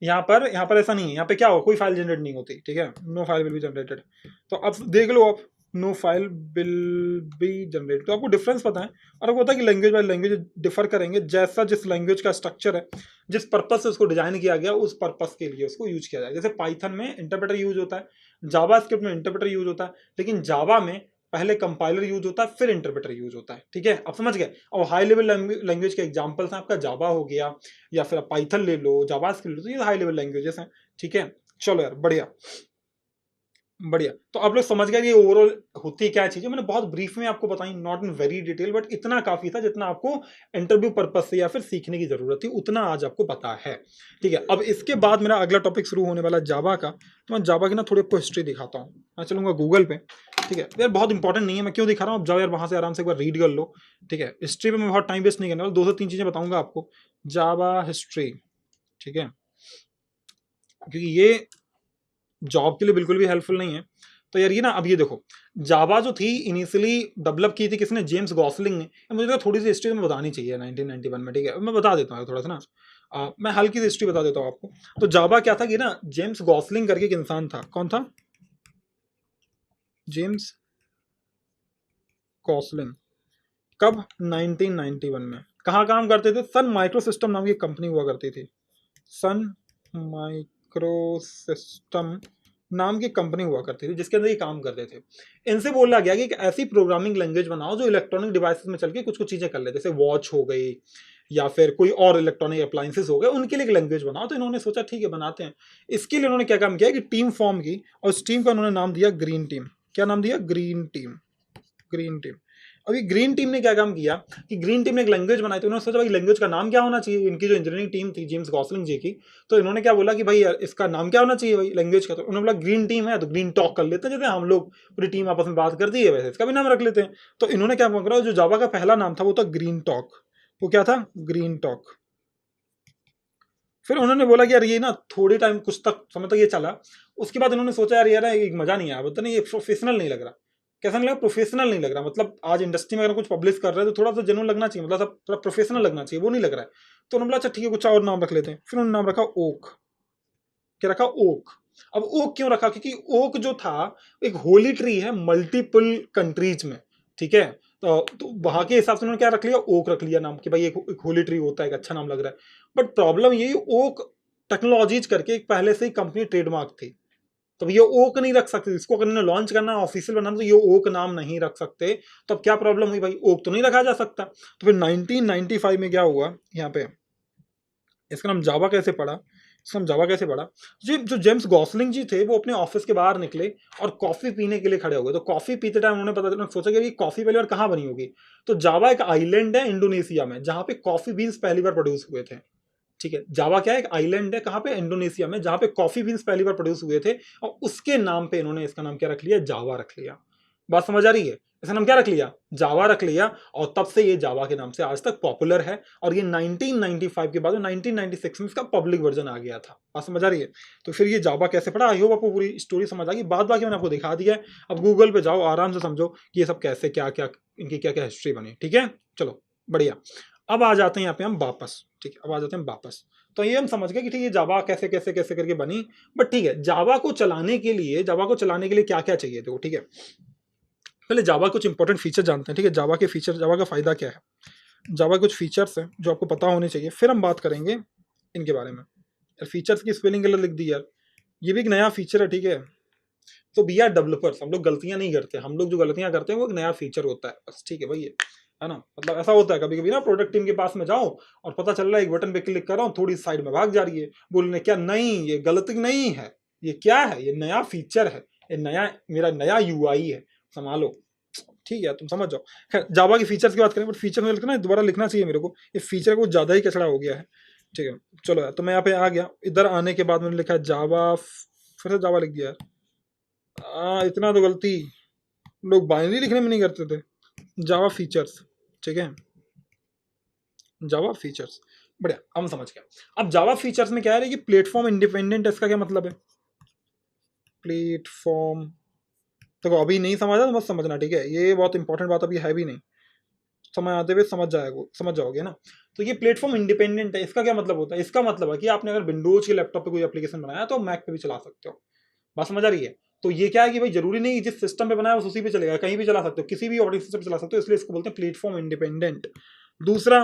यहाँ पर ऐसा नहीं है। यहाँ पे क्या होगा, कोई फाइल जनरेट नहीं होती, ठीक है, no file will be generated. तो अब देख लो आप, no file will be generated, तो आपको डिफरेंस पता है। और आपको पता है कि लैंग्वेज बाय लैंग्वेज डिफर करेंगे, जैसा जिस लैंग्वेज का स्ट्रक्चर है, जिस पर्पज से उसको डिजाइन किया गया, उस पर्पज के लिए उसको यूज किया जाए। जैसे पाइथन में इंटरप्रेटर यूज होता है, जावा स्क्रिप्ट में इंटरप्रेटर यूज होता है, लेकिन जावा में पहले कंपाइलर यूज होता है फिर इंटरप्रेटर यूज होता है, ठीक है, आप समझ गए। और हाई लेवल लैंग्वेज के एग्जांपल्स हैं आपका जावा हो गया, या फिर आप पाइथन ले लो, जावा स्क्रिप्ट, तो ये हाई लेवल लैंग्वेजेस हैं, ठीक है। चलो यार, बढ़िया बढ़िया। तो आप लोग समझ गए ये ओवरऑल होती क्या चीज है। मैंने बहुत ब्रीफ में आपको बताई, not in very detail, but इतना काफी था जितना आपको इंटरव्यू पर्पज से या फिर सीखने की जरूरत थी, उतना आज आपको पता है, ठीक है। अब इसके बाद मेरा अगला टॉपिक शुरू होने वाला जावा का। तो मैं जावा की ना थोड़ी आपको हिस्ट्री दिखाता हूँ, मैं चलूंगा गूगल पे, ठीक है यार, बहुत इंपॉर्टेंट नहीं है, मैं क्यों दिखा रहा हूँ, जाओ यार वहां से आराम से एक बार रीड कर लो, ठीक है। हिस्ट्री पे मैं बहुत टाइम वेस्ट नहीं करने वाला, 2 से 3 चीजें बताऊंगा आपको, जावा हिस्ट्री, ठीक है, क्योंकि ये जॉब के लिए बिल्कुल भी हेल्पफुल नहीं है। तो यार ये ना, अब ये देखो, जावा जो थी इनिशियली डेवलप की थी किसने, जेम्स गॉसलिंग ने। मुझे लगा थोड़ी सी हिस्ट्री में बतानी चाहिए 1991 में, ठीक है, मैं बता देता हूँ थोड़ा सा ना। मैं हल्की सी हिस्ट्री बता देता हूँ आपको। तो जावा क्या था कि ना, जेम्स गॉसलिंग करके एक इंसान था। कौन था? James Gosling. कब? 1991 में। कहाँ काम करते थे? सन माइक्रो सिस्टम नाम की कंपनी हुआ करती थी। सन माइक्रो सिस्टम नाम की कंपनी हुआ करती थी जिसके अंदर ये काम करते थे। इनसे बोला गया कि एक ऐसी प्रोग्रामिंग लैंग्वेज बनाओ जो इलेक्ट्रॉनिक डिवाइसेस में चल के कुछ कुछ चीजें कर ले, जैसे वॉच हो गई या फिर कोई और इलेक्ट्रॉनिक अप्लायंसेस हो गए, उनके लिए एक लैंग्वेज बनाओ। तो इन्होंने सोचा ठीक है बनाते हैं। इसके लिए उन्होंने क्या काम किया कि टीम फॉर्म की, और उस टीम का उन्होंने नाम दिया ग्रीन टीम। क्या नाम दिया? Green team. Green team. अभी ग्रीन टीम ने क्या काम किया कि ग्रीन टीम ने एक लैंग्वेज बनाई। तो उन्होंने सोचा भाई लैंग्वेज का नाम क्या होना चाहिए। इनकी जो इंजीनियरिंग टीम थी जेम्स गॉसलिंग जी की, तो इन्होंने क्या बोला कि भाई यार इसका नाम क्या होना चाहिए भाई लैंग्वेज का। तो उन्होंने बोला ग्रीन टीम है तो ग्रीन टॉक कर लेते हैं, जैसे हम लोग पूरी टीम आपस में बात करती है वैसे इसका भी नाम रख लेते हैं। तो इन्होंने क्या करा, जो जावा का पहला नाम था वो था ग्रीन टॉक। वो क्या था? Green talk. फिर उन्होंने बोला कि यार ये ना थोड़ी टाइम कुछ तक समय तक ये चला। उसके बाद उन्होंने सोचा यार यार एक मजा नहीं आया, पता नहीं ये प्रोफेशनल नहीं लग रहा। कैसा नहीं लगा? प्रोफेशनल नहीं लग रहा। मतलब आज इंडस्ट्री में अगर कुछ पब्लिश कर रहे हैं तो थोड़ा सा जेन्युइन लगना चाहिए, मतलब सब थोड़ा प्रोफेशनल लगना चाहिए, वो नहीं लग रहा है। तो उन्होंने बोला अच्छा ठीक है कुछ और नाम रख लेते हैं। फिर उन्होंने नाम रखा ओक। क्या रखा? ओक। अब ओक क्यों रखा? क्योंकि ओक जो था एक होली ट्री है मल्टीपल कंट्रीज में, ठीक है। तो वहां के हिसाब से उन्होंने क्या रख लिया? ओक रख लिया नाम कि भाई एक होली ट्री होता है, एक अच्छा नाम लग रहा है। बट प्रॉब्लम यही, ओक टेक्नोलॉजीज करके एक पहले से ही कंपनी ट्रेडमार्क थी। तो ये ओक नहीं रख सकते। इसको अगर इन्हें लॉन्च करना ऑफिशियल बनाना तो ये ओक नाम नहीं रख सकते। तो अब क्या प्रॉब्लम हुई भाई, ओक तो नहीं रखा जा सकता। तो फिर 1995 में क्या हुआ यहाँ पे, इसका नाम जावा कैसे पड़ा? इसका नाम जावा कैसे पड़ा? जो जेम्स गॉसलिंग जी थे वो अपने ऑफिस के बाहर निकले और कॉफी पीने के लिए खड़े हो गए। तो कॉफी पीते टाइम उन्होंने पता उन्होंने सोचा कि ये कॉफी पहली बार कहाँ बनी होगी। तो जावा एक आइलैंड है इंडोनेशिया में जहाँ पे कॉफी बीन्स पहली बार प्रोड्यूस हुए थे। ठीक है, जावा क्या है? एक आइलैंड है, कहाँ पे? इंडोनेशिया में, जहाँ पे कॉफी बीन्स पहली बार प्रोड्यूस हुए थे। और उसके नाम पे इन्होंने इसका नाम क्या रख लिया? जावा रख लिया। बात समझ आ रही है? इसका नाम क्या रख लिया? जावा रख लिया। और तब से ये जावा के नाम से आज तक पॉपुलर है। और ये 1995 के बाद 1996 में इसका पब्लिक वर्जन आ गया था। बात समझ आ रही है? तो फिर ये जावा कैसे पड़ा, आई होप आपको पूरी स्टोरी समझ आ गई। बाद बाकी मैंने आपको दिखा दिया है। अब गूगल पे जाओ, आराम से समझो कि ये सब कैसे, क्या क्या इनकी क्या क्या हिस्ट्री बनी। ठीक है, चलो बढ़िया। अब आ जाते हैं यहाँ पे हम वापस। ठीक है, अब आ जाते हैं वापस। तो ये हम समझ गए कि ठीक है जावा कैसे कैसे कैसे करके बनी। बट ठीक है, जावा को चलाने के लिए क्या क्या चाहिए? देखो ठीक है, पहले जावा कुछ इंपॉर्टेंट फीचर जानते हैं। ठीक है, जावा के फीचर, जावा का फायदा क्या है, जावा कुछ फीचर्स हैं जो आपको पता होने चाहिए, फिर हम बात करेंगे इनके बारे में। यार फीचर्स की स्पेलिंग गलत लिख दी यार, ये भी एक नया फीचर है। ठीक है, तो वी आर डेवलपर्स, हम लोग गलतियां नहीं करते। हम लोग जो गलतियां करते हैं वो एक नया फीचर होता है बस। ठीक है भाई, है ना। मतलब ऐसा होता है कभी कभी ना, प्रोडक्ट टीम के पास में जाओ और पता चल रहा है एक बटन पे क्लिक कर रहा हूँ, थोड़ी साइड में भाग जा रही है बोलने क्या, नहीं ये गलती नहीं है, ये क्या है, ये नया फीचर है, ये नया मेरा नया यूआई है, संभालो। ठीक है, तुम समझ जाओ। खैर जावा के फीचर्स की बात करें, बट फीचर में लिखना दोबारा लिखना चाहिए मेरे को, ये फीचर कुछ ज़्यादा ही कचड़ा हो गया है। ठीक है, चलो यार, तो मैं यहाँ पे आ गया। इधर आने के बाद मैंने लिखा जावा, फिर से जावा लिख दिया यार। इतना तो गलती लोग बाइनरी लिखने में नहीं करते थे। जावा फीचर्स, ठीक है, जावा फीचर्स, बढ़िया, हम समझ गए। अब जावा फीचर्स में क्या है कि प्लेटफॉर्म इंडिपेंडेंट, इसका क्या मतलब है? प्लेटफॉर्म, देखो अभी नहीं समझा तो मत समझना, ठीक है, ये बहुत इंपॉर्टेंट बात अभी है भी नहीं, समय आते हुए समझ जाओगे ना। तो ये प्लेटफॉर्म इंडिपेंडेंट है, इसका क्या मतलब होता है? इसका मतलब है कि आपने अगर विंडोज के लैपटॉप पे कोई एप्लीकेशन बनाया तो मैक पे भी चला सकते हो। बात समझ आ रही है? तो ये क्या है कि भाई जरूरी नहीं जिस सिस्टम पे बनाया उसी पे चलेगा, कहीं भी चला सकते हो, किसी भी ऑपरेटिंग सिस्टम पे चला सकते हो, इसलिए इसको बोलते हैं प्लेटफॉर्म इंडिपेंडेंट। दूसरा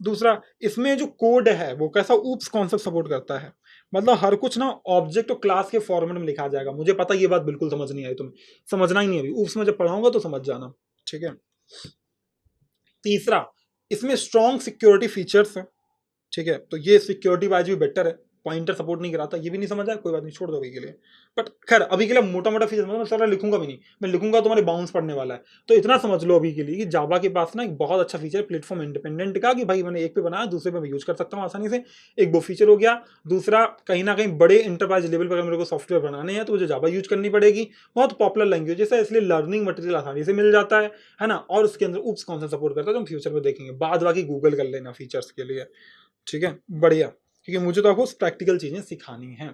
दूसरा इसमें जो कोड है वो कैसा ऊप्स कॉन्सेप्ट सपोर्ट करता है। मतलब हर कुछ ना ऑब्जेक्ट और क्लास के फॉर्मेट में लिखा जाएगा। मुझे पता ये बात बिल्कुल समझ नहीं आई, तुम्हें समझना ही नहीं अभी, ऊप्स में जब पढ़ाऊंगा तो समझ जाना। ठीक है, तीसरा इसमें स्ट्रॉन्ग सिक्योरिटी फीचर्स है। ठीक है, तो ये सिक्योरिटी वाइज भी बेटर है। पॉइंटर सपोर्ट नहीं कराता, ये भी नहीं समझ आया, कोई बात नहीं, छोड़ दो अभी के लिए। बट खैर अभी के लिए मोटा मोटा फीचर मैं सारा लिखूंगा भी नहीं, मैं लिखूंगा तो तुम्हारे बाउंस पड़ने वाला है। तो इतना समझ लो अभी के लिए कि जावा के पास ना एक बहुत अच्छा फीचर है प्लेटफॉर्म इंडिपेंडेंट का, कि भाई मैंने एक पे बनाया दूसरे पे मैं यूज कर सकता हूँ आसानी से। एक वो फीचर हो गया। दूसरा कहीं ना कहीं बड़े इंटरप्राइज लेवल पर अगर मेरे को सॉफ्टवेयर बनाने हैं तो मुझे जावा यूज करनी पड़ेगी। बहुत पॉपुलर लैंग्वेज है इसलिए लर्निंग मटेरियल आसानी से मिल जाता है ना। और उसके अंदर ऊप्स कॉन्सेप्ट सपोर्ट करता है, तो हम फ्यूचर में देखेंगे। बाद बाकी गूगल कर लेना फीचर्स के लिए। ठीक है, बढ़िया, क्योंकि मुझे तो आपको प्रैक्टिकल चीजें सिखानी हैं।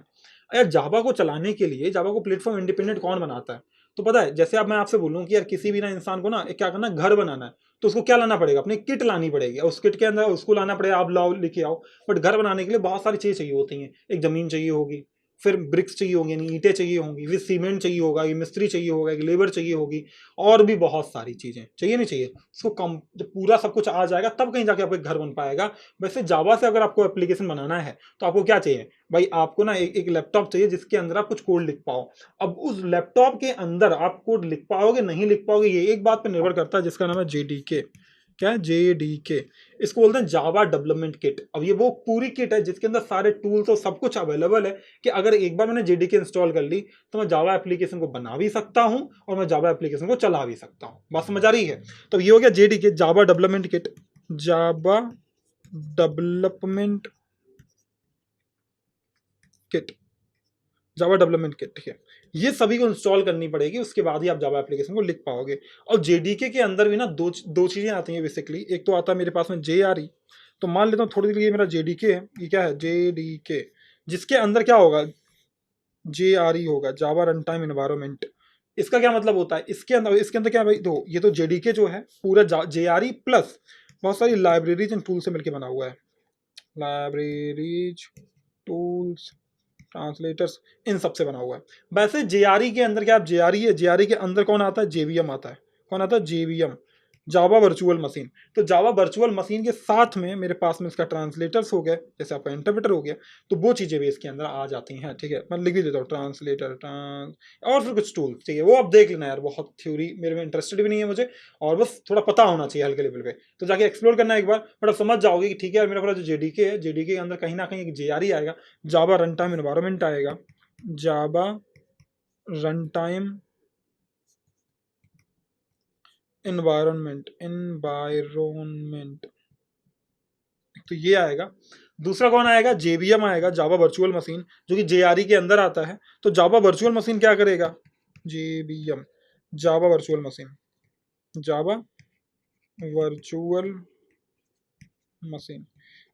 यार जावा को चलाने के लिए, जावा को प्लेटफॉर्म इंडिपेंडेंट कौन बनाता है? तो पता है, जैसे अब मैं आपसे बोलूँ कि यार किसी भी ना इंसान को ना क्या करना है, घर बनाना है, तो उसको क्या लाना पड़ेगा, अपनी किट लानी पड़ेगी, और उस किट के अंदर उसको लाना पड़ेगा, आप लाओ लेके आओ। बट घर बनाने के लिए बहुत सारी चीज़ें चाहिए होती हैं। एक ज़मीन चाहिए होगी, फिर ब्रिक्स चाहिए होंगे, यानी ईंटें चाहिए होंगी, फिर सीमेंट चाहिए होगा, ये मिस्त्री चाहिए होगा, एक लेबर चाहिए होगी, और भी बहुत सारी चीज़ें चाहिए, नहीं चाहिए उसको कम। जब पूरा सब कुछ आ जाएगा तब कहीं जाके आपको एक घर बन पाएगा। वैसे जावा से अगर आपको एप्लीकेशन बनाना है तो आपको क्या चाहिए भाई, आपको ना एक लैपटॉप चाहिए जिसके अंदर आप कुछ कोड लिख पाओ। अब उस लैपटॉप के अंदर आप कोड लिख पाओगे नहीं लिख पाओगे, ये एक बात पर निर्भर करता है, जिसका नाम है JDK। क्या है JDK? इसको बोलते हैं जावा डेवलपमेंट किट। अब ये वो पूरी किट है जिसके अंदर सारे टूल्स और सब कुछ अवेलेबल है, कि अगर एक बार मैंने JDK इंस्टॉल कर ली तो मैं जावा एप्लीकेशन को बना भी सकता हूं और मैं जावा एप्लीकेशन को चला भी सकता हूं। बात समझ आ रही है? तो ये हो गया JDK, Java development kit. Java development kit, Java development kit, ठीक है। ये सभी को इंस्टॉल करनी पड़ेगी, उसके बाद ही आप जावा एप्लीकेशन को लिख पाओगे। और JDK के अंदर भी ना दो चीज़ें आती हैं बेसिकली। एक तो आता है मेरे पास में JRE, तो मान लेता हूँ थोड़ी देर के लिए मेरा JDK है, ये क्या है JDK, जिसके अंदर क्या होगा, JRE होगा, जावा रन टाइम एनवायरमेंट। इसका क्या मतलब होता है, इसके अंदर क्या है भाई, तो ये तो JDK जो है पूरा JRE प्लस बहुत सारी लाइब्रेरीज एंड टूल से मिलकर बना हुआ है। लाइब्रेरीज, टूल्स, ट्रांसलेटर्स, इन सब से बना हुआ है। वैसे JRE के अंदर क्या, आप JRE है, JRE के अंदर कौन आता है, JVM आता है। कौन आता है, JVM, जावा वर्चुअल मशीन। तो जावा वर्चुअल मशीन के साथ में मेरे पास में इसका ट्रांसलेटर्स हो गया, जैसे आपका इंटरप्रेटर हो गया, तो वो चीज़ें भी इसके अंदर आ जाती हैं, ठीक है। मैं लिख भी देता हूँ, ट्रांसलेटर और फिर कुछ टूल चाहिए, वो आप देख लेना यार, बहुत थ्योरी मेरे में इंटरेस्टेड भी नहीं है मुझे, और बस थोड़ा पता होना चाहिए हल्के लेवल पे, तो जाके एक्सप्लोर करना एक बार, बट आप समझ जाओगे कि ठीक है यार, मेरा पूरा जो JDK है, JDK के अंदर कहीं ना कहीं एक JRE आएगा, जावा रन टाइम एनवायरमेंट आएगा, जावा रन टाइम एनवायरमेंट, तो ये आएगा। दूसरा कौन आएगा, JVM आएगा, जावा वर्चुअल मशीन, जो कि JRE के अंदर आता है। तो जावा वर्चुअल मशीन क्या करेगा, JVM, Java virtual machine, Java virtual machine.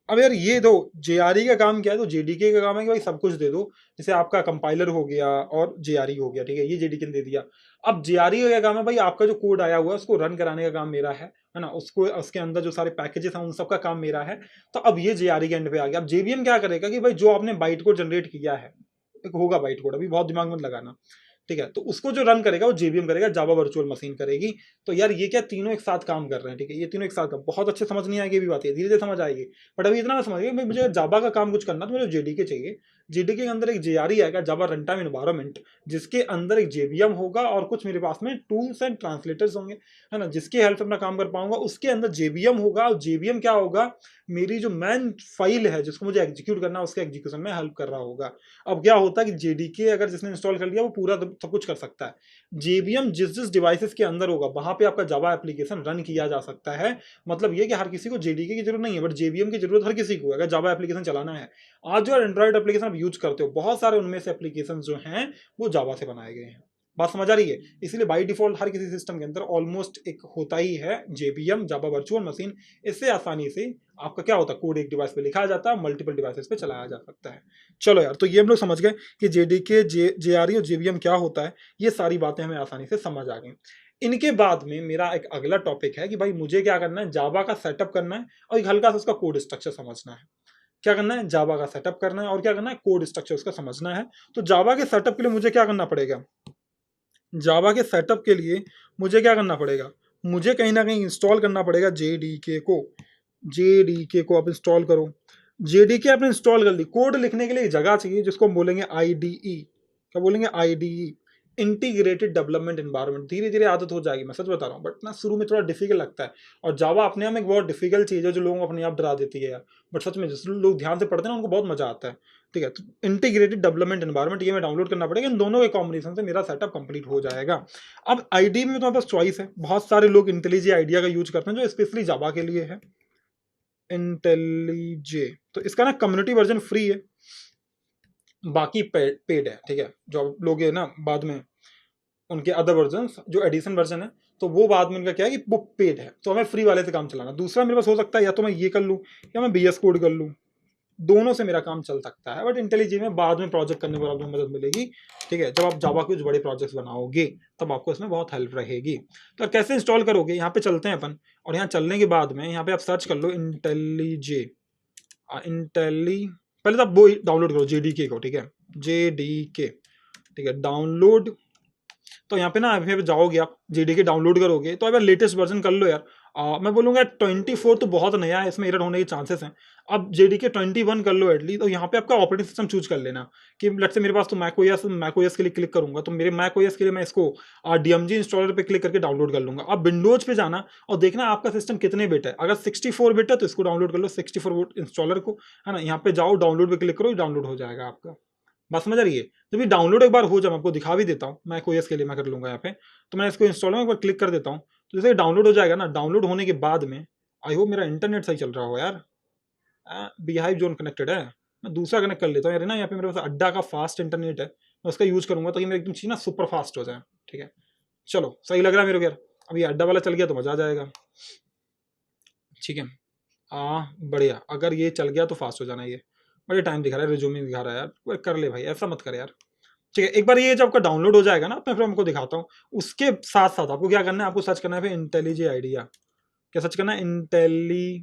अब यार ये दो, JRE का काम क्या है, तो JDK का काम है कि भाई सब कुछ दे दो, जैसे आपका कंपाइलर हो गया और JRE हो गया, ठीक है, ये JDK ने दे दिया। अब JRE का क्या काम है भाई, आपका जो कोड आया हुआ है उसको रन कराने का काम मेरा है ना, उसको उसके अंदर जो सारे पैकेजेस हैं उन सब का काम मेरा है। तो अब ये JRE के एंड पे आ गया। अब JVM क्या करेगा कि भाई जो आपने बाइट कोड जनरेट किया है, एक होगा बाइट कोड, अभी बहुत दिमाग में लगाना, ठीक है, तो उसको जो रन करेगा वो JVM करेगा, जावा वर्चुअल मशीन करेगी। तो यार ये क्या, तीनों एक साथ काम कर रहे हैं, ठीक है, ये तीनों एक साथ काम, बहुत अच्छे समझ नहीं आएगी ये भी बात है, धीरे धीरे समझ आएगी। बट अभी इतना मैं समझ गया, मुझे जावा का काम कुछ करना तो मुझे JDK चाहिए। JDK के अंदर एक JRE आएगा, जावा रन टाइम एनवायरमेंट, जिसके अंदर एक JVM होगा और कुछ मेरे पास में टूल्स एंड ट्रांसलेटर्स होंगे, है ना, जिसके हेल्प से अपना काम कर पाऊंगा। उसके अंदर JVM होगा, और JVM क्या होगा, मेरी जो मैन फाइल है जिसको मुझे एग्जीक्यूट करना है, उसके एग्जीक्यूशन में हेल्प कर रहा होगा। अब क्या होता है कि JDK अगर जिसने इंस्टॉल कर लिया वो पूरा सब कुछ कर सकता है। JVM जिस जिस डिवाइसेस के अंदर होगा वहां पे आपका जावा एप्लीकेशन रन किया जा सकता है। मतलब ये कि हर किसी को JDK की जरूरत नहीं है, बट JVM की जरूरत हर किसी को है अगर जावा एप्लीकेशन चलाना है। आज जो एंड्रॉइड एप्लीकेशन आप यूज करते हो, बहुत सारे उनमें से एप्लीकेशन जो हैं वो जावा से बनाए गए हैं। बात समझ आ रही है? इसलिए बाई डिफॉल्ट हर किसी सिस्टम के अंदर ऑलमोस्ट एक होता ही है JVM, जावा वर्चुअल मशीन। इससे आसानी से आपका क्या होता है, कोड एक डिवाइस पे लिखा जाता है, मल्टीपल डिवाइसेस पे चलाया जा सकता है। चलो यार, तो ये हम लोग समझ गए कि JDK, JRE और JVM क्या होता है। ये सारी बातें हमें आसानी से समझ आ गई। इनके बाद में मेरा एक अगला टॉपिक है कि भाई मुझे क्या करना है, जावा का सेटअप करना है और एक हल्का सा उसका कोड स्ट्रक्चर समझना है। क्या करना है, जावा का सेटअप करना है और क्या करना है, कोड स्ट्रक्चर उसका समझना है। तो जावा के सेटअप के लिए मुझे क्या करना पड़ेगा, जावा के सेटअप के लिए मुझे क्या करना पड़ेगा, मुझे कहीं ना कहीं इंस्टॉल करना पड़ेगा JDK को। JDK को आप इंस्टॉल करो। JDK आपने इंस्टॉल कर ली, कोड लिखने के लिए एक जगह चाहिए जिसको हम बोलेंगे IDE। क्या बोलेंगे, IDE, इंटीग्रेटेड डेवलपमेंट एनवायरनमेंट। धीरे धीरे आदत हो जाएगी, मैं सच बता रहा हूँ, बट ना शुरू में थोड़ा डिफिकल्ट लगता है। और जावा अपने आप में एक बहुत डिफिकल्ट चीज़ है जो लोगों को अपने आप डरा देती है यार, बट सच में जिस लोग ध्यान से पढ़ते हैं ना उनको बहुत मजा आता है। ठीक है, तो इंटीग्रेटेड डेवलपमेंट एनवायरनमेंट ये मैं डाउनलोड करना पड़ेगा, इन दोनों के कॉम्बिनेशन से मेरा सेटअप कंप्लीट हो जाएगा। अब IDE में तुम्हारे पास चॉइस है, बहुत सारे लोग इंटेलिजे आइडिया का यूज करते हैं जो स्पेशली जावा के लिए है, इंटेलिजे। तो इसका ना कम्युनिटी वर्जन फ्री है, बाकी पेड है, ठीक है। जो लोग है ना बाद में उनके अदर वर्जन जो एडिशन वर्जन है, तो वो बाद में उनका क्या है कि वो पेड है, तो हमें फ्री वाले से काम चलाना। दूसरा मेरे पास हो सकता है या तो मैं ये कर लूँ या मैं BS कोड कर लूँ, दोनों से मेरा काम चल सकता है, बट इंटेलिजी में बाद में प्रोजेक्ट करने पर आपको मदद मिलेगी, ठीक है। जब आप जावा के कुछ बड़े प्रोजेक्ट्स बनाओगे तब आपको इसमें बहुत हेल्प रहेगी। तो कैसे इंस्टॉल करोगे, यहाँ पे चलते हैं अपन, और यहाँ चलने के बाद में यहाँ पे आप सर्च कर लो इंटेलीजे, पहले तो आप वो डाउनलोड करो जेडीके को, ठीक है, जेडीके, ठीक है, डाउनलोड। तो यहाँ पे ना यहाँ पे जाओगे आप जेडीके डाउनलोड करोगे तो अब लेटेस्ट वर्जन कर लो यार। मैं बोलूँगा 24 तो बहुत नया है, इसमें एरर होने के चांसेस हैं। अब जेडीके 21 कर लो एटलीस्ट। तो यहाँ पे आपका ऑपरेटिंग सिस्टम चूज कर लेना कि लेट्स से मेरे पास तो मैक ओएस के लिए क्लिक करूंगा, तो मेरे मैक ओएस के लिए मैं इसको डीएमजी इंस्टॉलर पे क्लिक करके डाउनलोड कर लूंगा। अब विंडोज पे जाना और देखना आपका सिस्टम कितने बिट है। अगर 64 बिट है तो इसको डाउनलोड कर लो, 64 बिट इंस्टॉलर को, है ना। यहाँ पे जाओ डाउनलोड पे क्लिक करो, डाउनलोड हो जाएगा आपका। बस समझ रही है। जब ये डाउनलोड एक बार हो जाए, मैं आपको दिखा भी देता हूँ, मैक ओएस के लिए मैं कर लूंगा यहाँ पे। तो मैं इसको इंस्टॉल में एक बार क्लिक कर देता हूँ, तो जैसे डाउनलोड हो जाएगा ना, डाउनलोड होने के बाद में आई होप मेरा इंटरनेट सही चल रहा हो यार। बीहाइव जोन कनेक्टेड है, मैं दूसरा कनेक्ट कर लेता हूँ यार ना। यहाँ पे मेरे पास अड्डा का फास्ट इंटरनेट है, मैं उसका यूज करूंगा ताकि मेरी एकदम चीज ना सुपर फास्ट हो जाए, ठीक है। चलो सही लग रहा है मेरे को यार। अब ये अड्डा वाला चल गया तो मजा आ जाएगा, ठीक है। बढ़िया, अगर ये चल गया तो फास्ट हो जाना। ये बड़े टाइम दिखा रहा है, रिज्यूमिंग दिखा रहा है यार, कर ले भाई, ऐसा मत कर यार, ठीक है। एक बार ये जब आपका डाउनलोड हो जाएगा ना, मैं फिर आपको दिखाता हूँ। उसके साथ साथ आपको क्या करना है, आपको सर्च करना है फिर इंटेलीजे आइडिया। क्या सर्च करना है, इंटेलीजे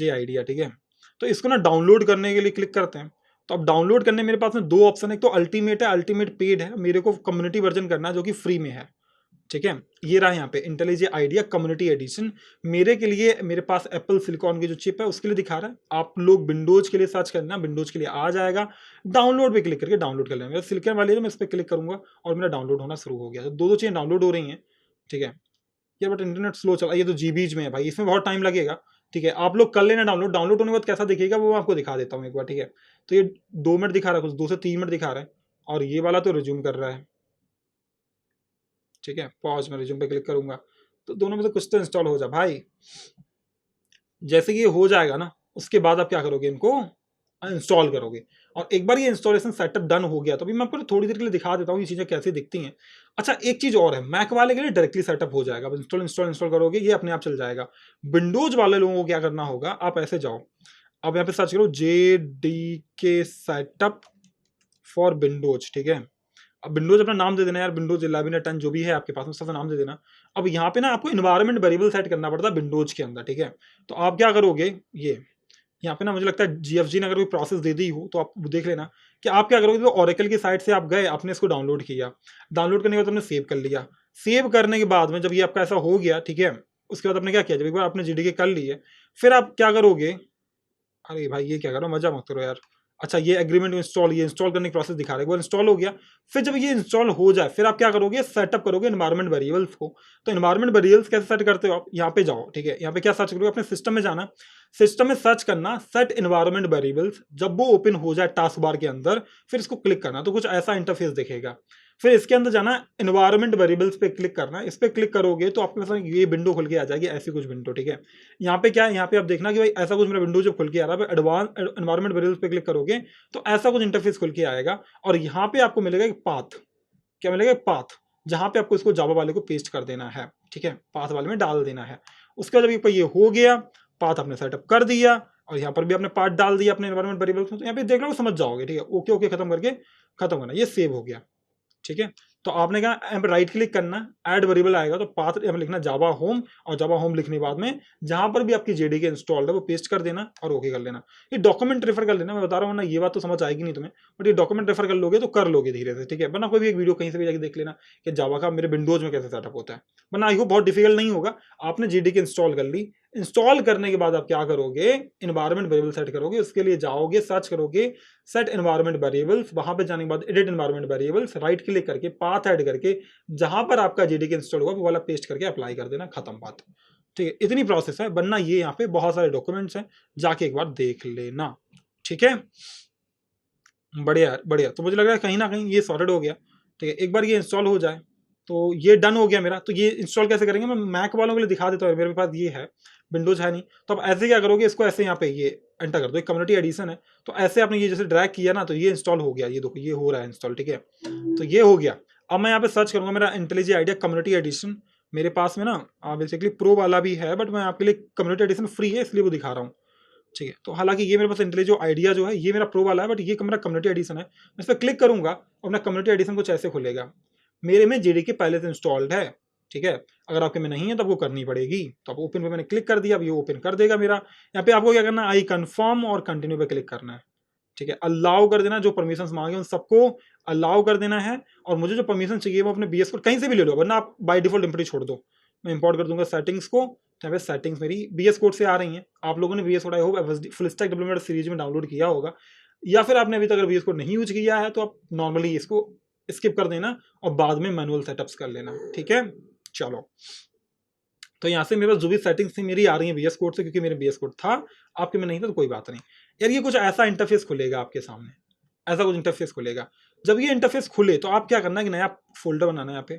आइडिया, ठीक है। तो इसको ना डाउनलोड करने के लिए क्लिक करते हैं। तो अब डाउनलोड करने मेरे पास में दो ऑप्शन है, एक तो अल्टीमेट है, अल्टीमेट पेड है, मेरे को कम्युनिटी वर्जन करना है जो कि फ्री में है, ठीक है। ये रहा यहाँ पे इंटेलीजे आइडिया कम्युनिटी एडिशन। मेरे के लिए मेरे पास एप्पल सिलिकॉन की जो चिप है उसके लिए दिखा रहा है। आप लोग विंडोज के लिए सर्च करना, विंडोज के लिए आ जाएगा, डाउनलोड पे क्लिक करके डाउनलोड कर लेना। मेरा सिलिकॉन वाले मैं इस पर क्लिक करूंगा और मेरा डाउनलोड होना शुरू हो गया। तो दो चीजें डाउनलोड हो रही हैं, ठीक है। ये बट इंटरनेट स्लो चला, ये तो जीबीज में है भाई, इसमें बहुत टाइम लगेगा, ठीक है। आप लोग कर लेना डाउनलोड। डाउनलोड होने के बाद कैसा दिखेगा वो मैं आपको दिखा देता हूँ एक बार, ठीक है। तो ये 2 मिनट दिखा रहा है, कुछ 2 से 3 मिनट दिखा रहा है, और ये वाला तो रिज्यूम कर रहा है, ठीक है। पॉज में रिज्यूम पे क्लिक करूंगा तो दोनों में से कुछ तो इंस्टॉल हो जा भाई। जैसे कि ये हो जाएगा ना, उसके बाद आप क्या करोगे, इनको इंस्टॉल करोगे। और एक बार ये इंस्टॉलेशन सेटअप डन हो गया तो अभी मैं आपको थोड़ी देर के लिए दिखा देता हूँ ये चीज़ें कैसे दिखती हैं। अच्छा एक चीज़ और है, मैक वाले के लिए डायरेक्टली सेटअप हो जाएगा, इंस्टॉल इंस्टॉल इंस्टॉल करोगे ये अपने आप चल जाएगा। विंडोज वाले लोगों को क्या करना होगा, आप ऐसे जाओ, अब यहाँ पे सर्च करो JDK सेटअप फॉर विंडोज, ठीक है। अब विंडोज अपना नाम दे देना यार, विंडोज 11 या 10 जो भी है आपके पास में सबका नाम दे देना। अब यहाँ पे ना आपको इन्वायरमेंट वेरिएबल सेट करना पड़ता है विंडोज के अंदर, ठीक है। तो आप क्या करोगे, ये यहाँ पे ना मुझे लगता है GFG ने अगर कोई प्रोसेस दे दी हो तो आप देख लेना कि आप क्या करोगे। तो ओरेकल की साइट से आप गए, आपने इसको डाउनलोड किया, डाउनलोड करने के बाद आपने सेव कर लिया। सेव करने के बाद में जब ये आपका ऐसा हो गया, ठीक है, उसके बाद आपने क्या किया, जब एक बार आपने JDK कर ली है, फिर आप क्या करोगे, अरे भाई ये क्या करो, मजा मत करो यार। अच्छा ये एग्रीमेंट इंस्टॉल, ये इंस्टॉल करने की प्रोसेस दिखा रहा है, एक बार इंस्टॉल हो गया, फिर जब ये इंस्टॉल हो जाए फिर आप क्या करोगे, सेटअप करोगे एनवायरमेंट वेरिएबल्स को। तो एनवायरमेंट वेरिएबल्स कैसे सेट करते हो आप, यहाँ पे जाओ, ठीक है। यहाँ पे क्या सर्च करोगे, अपने सिस्टम में जाना, सिस्टम में सर्च करना सेट एनवायरमेंट वेरिएबल्स। जब वो ओपन हो जाए टास्क बार के अंदर, फिर इसको क्लिक करना, तो कुछ ऐसा इंटरफेस दिखेगा। फिर इसके अंदर जाना, एनवायरमेंट वेरिएबल्स पे क्लिक करना, इस पे क्लिक करोगे तो आपके पास ये विंडो खुल के आ जाएगी, ऐसी कुछ विंडो, ठीक है। यहाँ पे क्या है, यहाँ पे आप देखना कि भाई ऐसा कुछ मेरा विंडो जब खुल के आ रहा है, एडवांस एनवायरमेंट वेरिएबल्स पे क्लिक करोगे तो ऐसा कुछ इंटरफेस खुल के आएगा। और यहाँ पे आपको मिलेगा एक पाथ, क्या मिलेगा, एक पाथ, जहाँ पे आपको इसको जावा वाले को पेस्ट कर देना है, ठीक है, पाथ वाले में डाल देना है। उसके बाद जब ये हो गया, पाथ आपने सेटअप कर दिया और यहाँ पर भी आपने पाथ डाल दिया अपने एनवायरमेंट वेरिएबल्स में, तो यहाँ पे देख लो समझ जाओगे, ठीक है। ओके ओके खत्म करके खत्म करना, ये सेव हो गया, ठीक है। तो आपने कहा राइट क्लिक करना, ऐड वेरिएबल आएगा तो पाथ में लिखना जावा होम, और जावा होम लिखने के बाद में जहां पर भी आपकी JDK इंस्टॉल्ड है वो पेस्ट कर देना और ओके कर लेना। ये डॉक्यूमेंट रेफर कर लेना, मैं बता रहा हूँ ना, ये बात तो समझ आएगी नहीं तुम्हें, बट ये डॉक्यूमेंट रेफर कर लोगे तो कर लोगे धीरे से, ठीक है। वरना कोई भी एक वीडियो कहीं से भी जाकर देख लेना कि जावा का मेरे विंडोज में कैसे सेटअप होता है, वरना आई होप बहुत डिफिकल्ट नहीं होगा। आपने JDK इंस्टॉल कर ली, इंस्टॉल करने के बाद आप क्या करोगे, एनवायरमेंट वेरिएबल सेट करोगे। उसके लिए जाओगे, सर्च करोगे सेट एनवायरमेंट वेरिएबल्स, वहां पे जाने के बाद edit environment variables, right click करके पाथ ऐड करके जहां पर आपका JDK इंस्टॉल होगा वो वाला पेस्ट करके अप्लाई कर देना, खत्म बात, ठीक है। इतनी प्रोसेस है, वरना ये यहाँ पे बहुत सारे डॉक्यूमेंट्स हैं, जाके एक बार देख लेना, ठीक है। बढ़िया बढ़िया, तो मुझे लग रहा है कहीं ना कहीं ये सॉर्टेड हो गया, ठीक है। एक बार ये इंस्टॉल हो जाए तो ये डन हो गया मेरा। तो ये इंस्टॉल कैसे करेंगे, मैं मैक वालों के लिए दिखा देता हूँ, मेरे पास ये है, विंडोज है नहीं। तो आप ऐसे क्या करोगे, इसको ऐसे यहाँ पे ये एंटर कर दो, एक कम्युनिटी एडिशन है, तो ऐसे आपने ये जैसे ड्रैग किया ना तो ये इंस्टॉल हो गया, ये देखो ये हो रहा है इंस्टॉल, ठीक है। तो ये हो गया। अब मैं यहाँ पे सर्च करूंगा मेरा इंटेलीजे आइडिया कम्युनिटी एडिशन, मेरे पास में ना बेसिकली प्रो वाला भी है, बट मैं आपके लिए कम्युनिटी एडिशन फ्री है इसलिए वो दिखा रहा हूँ, ठीक है। तो हालांकि ये मेरे पास इंटेलिजो आइडिया जो है ये मेरा प्रो वाला है, बट ये मेरा कम्युनिटी एडिशन है। मैं इस पर क्लिक करूंगा और अपना कम्युनिटी एडिशन कुछ ऐसे खुलेगा। मेरे में जेडीके पहले से इंस्टॉल्ड है, ठीक है। अगर आपके में नहीं है तो आपको करनी पड़ेगी। तो आप ओपन पे मैंने क्लिक कर दिया, अब ये ओपन कर देगा मेरा। यहाँ पे आपको क्या करना है, आई कन्फर्म और कंटिन्यू पे क्लिक करना है, ठीक है। अलाउ कर देना, जो परमिशन मांगे उन सबको अलाउ कर देना है। और मुझे जो परमिशन चाहिए वो अपने बीएस कोड कहीं से भी ले लो, वरना आप बाय डिफॉल्ट इंपोर्ट छोड़ दो। मैं इंपोर्ट कर दूंगा सेटिंग्स को, तो यहाँ पे सेटिंग्स मेरी बीएस कोड से आ रही हैं। आप लोगों ने VS code I hope full stack development series में डाउनलोड किया होगा, या फिर आपने अभी तक अगर बीएस कोड नहीं यूज किया है तो आप नॉर्मली इसको स्किप कर देना और बाद में मैनुअल सेटअप्स कर लेना, ठीक है। चलो, तो यहाँ से मेरे पास जो भी सेटिंग्स थी मेरी आ रही है बीएस कोड से, क्योंकि मेरे बीएस कोड था, आपके में नहीं था तो कोई बात नहीं यार। ये कुछ ऐसा इंटरफेस खुलेगा आपके सामने, ऐसा कुछ इंटरफेस खुलेगा। जब ये इंटरफेस खुले तो आप क्या करना है कि नया फोल्डर बनाना है यहाँ पे,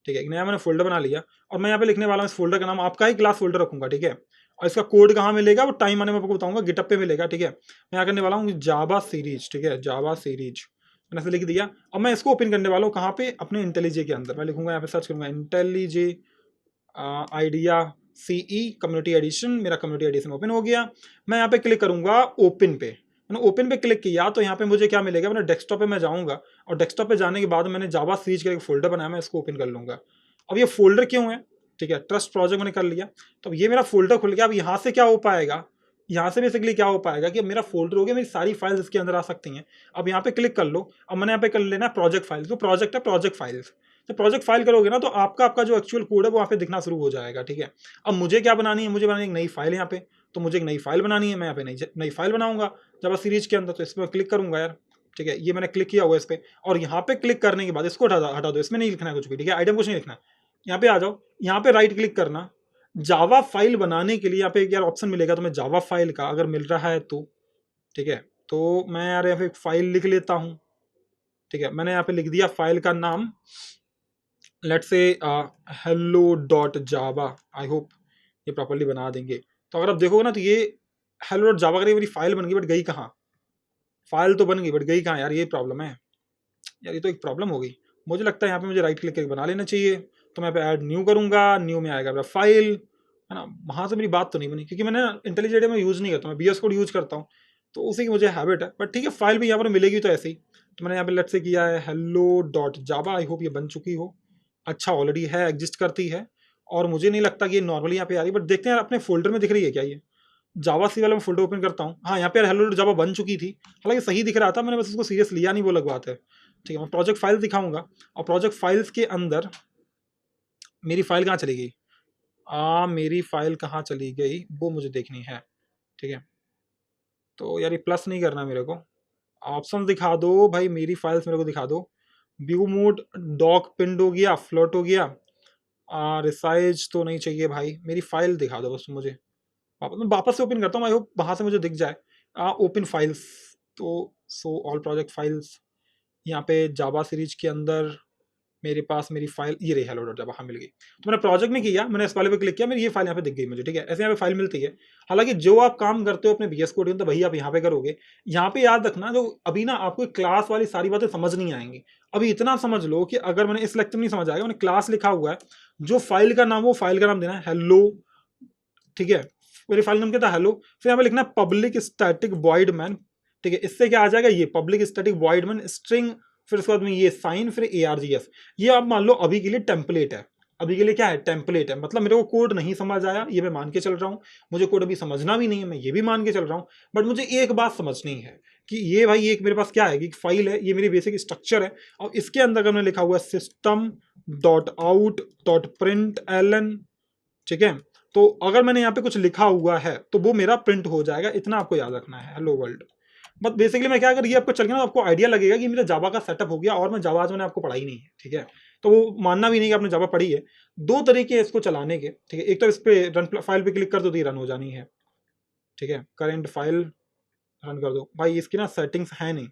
ठीक है। एक नया मैंने फोल्डर बना लिया और मैं यहाँ पे लिखने वाला हूँ, इस फोल्डर का नाम आपका ही क्लास फोल्डर रखूंगा, ठीक है। और इसका कोड कहाँ मिलेगा वो टाइम आने में आपको बताऊंगा, गिटअप पे मिलेगा, ठीक है। मैं यहाँ करने वाला हूँ जावा सीरीज, ठीक है, जावा सीरीज मैंने ऐसे लिख दिया। अब मैं इसको ओपन करने वाला हूँ कहाँ पे, अपने इंटेलिजे के अंदर। मैं लिखूंगा यहाँ पे, सर्च करूंगा इंटेलिजे आइडिया सीई कम्युनिटी एडिशन। मेरा कम्युनिटी एडिशन ओपन हो गया। मैं यहाँ पे क्लिक करूंगा ओपन पे। मैंने ओपन पे क्लिक किया तो यहाँ पे मुझे क्या मिलेगा, मैंने डेस्कटॉप पे मैं जाऊंगा और डेस्कटॉप पे जाने के बाद मैंने जावा सीरीज का एक फोल्डर बनाया, मैं इसको ओपन कर लूंगा। अब ये फोल्डर क्यों है, ठीक है, ट्रस्ट प्रोजेक्ट मैंने कर लिया। तो अब ये मेरा फोल्डर खुल गया। अब यहाँ से क्या हो पाएगा, यहाँ से बेसिकली क्या हो पाएगा कि मेरा फोल्डर हो गया, मेरी सारी फाइल्स इसके अंदर आ सकती हैं। अब यहाँ पे क्लिक कर लो। अब मैंने यहाँ पे कर लेना प्रोजेक्ट फाइल, तो प्रोजेक्ट है प्रोजेक्ट फाइल्स। तो प्रोजेक्ट फाइल करोगे ना तो आपका जो एक्चुअल कोड है वो वहाँ पे दिखना शुरू हो जाएगा, ठीक है। अब मुझे क्या बनानी है, मुझे बनानी एक नई फाइल यहाँ पे। तो मुझे एक नई फाइल बनानी है, मैं यहाँ पे नई फाइल बनाऊंगा जावा सीरीज के अंदर। तो इस पर क्लिक करूंगा यार, ठीक है। ये मैंने क्लिक किया हुआ इस पर, और यहाँ पे क्लिक करने के बाद इसको हटा दो, इसमें नहीं लिखना है कुछ भी, ठीक है। आइटम कुछ नहीं लिखना है। यहाँ पे आ जाओ, यहाँ पे राइट क्लिक करना, जावा फाइल बनाने के लिए यहाँ पे एक यार ऑप्शन मिलेगा तुम्हें जावा फाइल का, अगर मिल रहा है तो, ठीक है। तो मैं यार यहाँ पे एक फाइल लिख लेता हूँ, ठीक है। मैंने यहाँ पे लिख दिया फाइल का नाम, let's say hello.java। I hope ये प्रॉपर्ली बना देंगे। तो अगर आप देखोगे ना तो ये hello.java करके मेरी फाइल बन गई, बट गई कहाँ, फाइल तो बन गई बट गई कहाँ यार, ये प्रॉब्लम है यार, ये तो एक प्रॉब्लम हो गई। मुझे लगता है यहाँ पे मुझे राइट क्लिक करके बना लेना चाहिए। तो मैं पे ऐड न्यू करूंगा, न्यू में आएगा मेरा फाइल, है ना। वहाँ से मेरी बात तो नहीं बनी, क्योंकि मैंने इंटेलिजेंट में यूज़ नहीं करता, मैं बीएस कोड यूज़ करता हूँ, तो उसी की मुझे हैबिट है। बट ठीक है, फाइल भी यहाँ पर मिलेगी तो ऐसे ही। तो मैंने यहाँ पे लेट से किया है hello.java। आई होप ये बन चुकी हो। अच्छा, ऑलरेडी है, एग्जिस्ट करती है, और मुझे नहीं लगता कि ये नॉर्मली यहाँ पे आ रही है। बट देखते हैं यार अपने फोल्डर में दिख रही है क्या ये जावा सी वाला। मैं फोल्डर ओपन करता हूँ, हाँ यहाँ पे hello.java बन चुकी थी। हालांकि सही दिख रहा था, मैंने बस उसको सीरियस लिया नहीं, वो अलग बात है, ठीक है। मैं प्रोजेक्ट फाइल दिखाऊंगा, और प्रोजेक्ट फाइल्स के अंदर मेरी फाइल कहाँ चली गई, मेरी फाइल कहाँ चली गई वो मुझे देखनी है, ठीक है। तो यार ये प्लस नहीं करना मेरे को, ऑप्शन दिखा दो भाई, मेरी फाइल्स मेरे को दिखा दो। व्यू मोड डॉक पिंड हो गया, फ्लोट हो गया, रिसाइज तो नहीं चाहिए भाई, मेरी फाइल दिखा दो बस मुझे। मैं वापस से ओपन करता हूँ, आई होप वहाँ से मुझे दिख जाए। ओपन फाइल्स, तो सो ऑल प्रोजेक्ट फाइल्स, यहाँ पे जावा सीरीज के अंदर मेरे पास मेरी फाइल ये रही hello.java, हाँ मिल गई। तो मैंने प्रोजेक्ट में किया, मैंने इस वाले पे क्लिक किया, मेरी ये फाइल यहाँ पे दिख गई मुझे, ठीक है। ऐसे यहाँ पे फाइल मिलती है। हालांकि जो आप काम करते हो अपने बीएस कोड में तो वही आप यहाँ पे करोगे। यहाँ पे याद रखना, जो अभी ना आपको क्लास वाली सारी बातें समझ नहीं आएंगी। अभी इतना समझ लो कि अगर मैंने इस लेक्चर में नहीं समझ आएगा, मैंने क्लास लिखा हुआ है, जो फाइल का नाम, वो फाइल का नाम देना है हेलो, ठीक है। मेरी फाइल नाम क्या था, हेलो। फिर यहाँ पे लिखना है पब्लिक स्टैटिक वॉइड मैन, ठीक है। इससे क्या आ जाएगा, ये public static void main string, फिर उसके बाद में ये साइन, फिर ARGS। ये आप मान लो अभी के लिए टेम्पलेट है, अभी के लिए क्या है, टेम्पलेट है। मतलब मेरे को कोड नहीं समझ आया, ये मैं मान के चल रहा हूँ। मुझे कोड अभी समझना भी नहीं है, मैं ये भी मान के चल रहा हूँ। बट मुझे एक बात समझनी है कि ये भाई एक मेरे पास क्या है कि फाइल है, ये मेरी बेसिक स्ट्रक्चर है, और इसके अंदर अगर मैंने लिखा हुआ है system.out.println, ठीक है। तो अगर मैंने यहाँ पे कुछ लिखा हुआ है तो वो मेरा प्रिंट हो जाएगा, इतना आपको याद रखना है, हेलो वर्ल्ड। बट बेसिकली मैं क्या, अगर ये आपको चल गया ना, आपको आइडिया लगेगा कि मेरा जावा का सेटअप हो गया, और मैं जावा आज मैंने आपको पढ़ाई नहीं है, ठीक है। तो वो मानना भी नहीं कि आपने जावा पढ़ी है। दो तरीके हैं इसको चलाने के, ठीक है। एक तो इस पे रन फाइल पे क्लिक कर दो तो ये रन हो जानी है, ठीक है। करेंट फाइल रन कर दो भाई, इसकी ना सेटिंग्स है नहीं,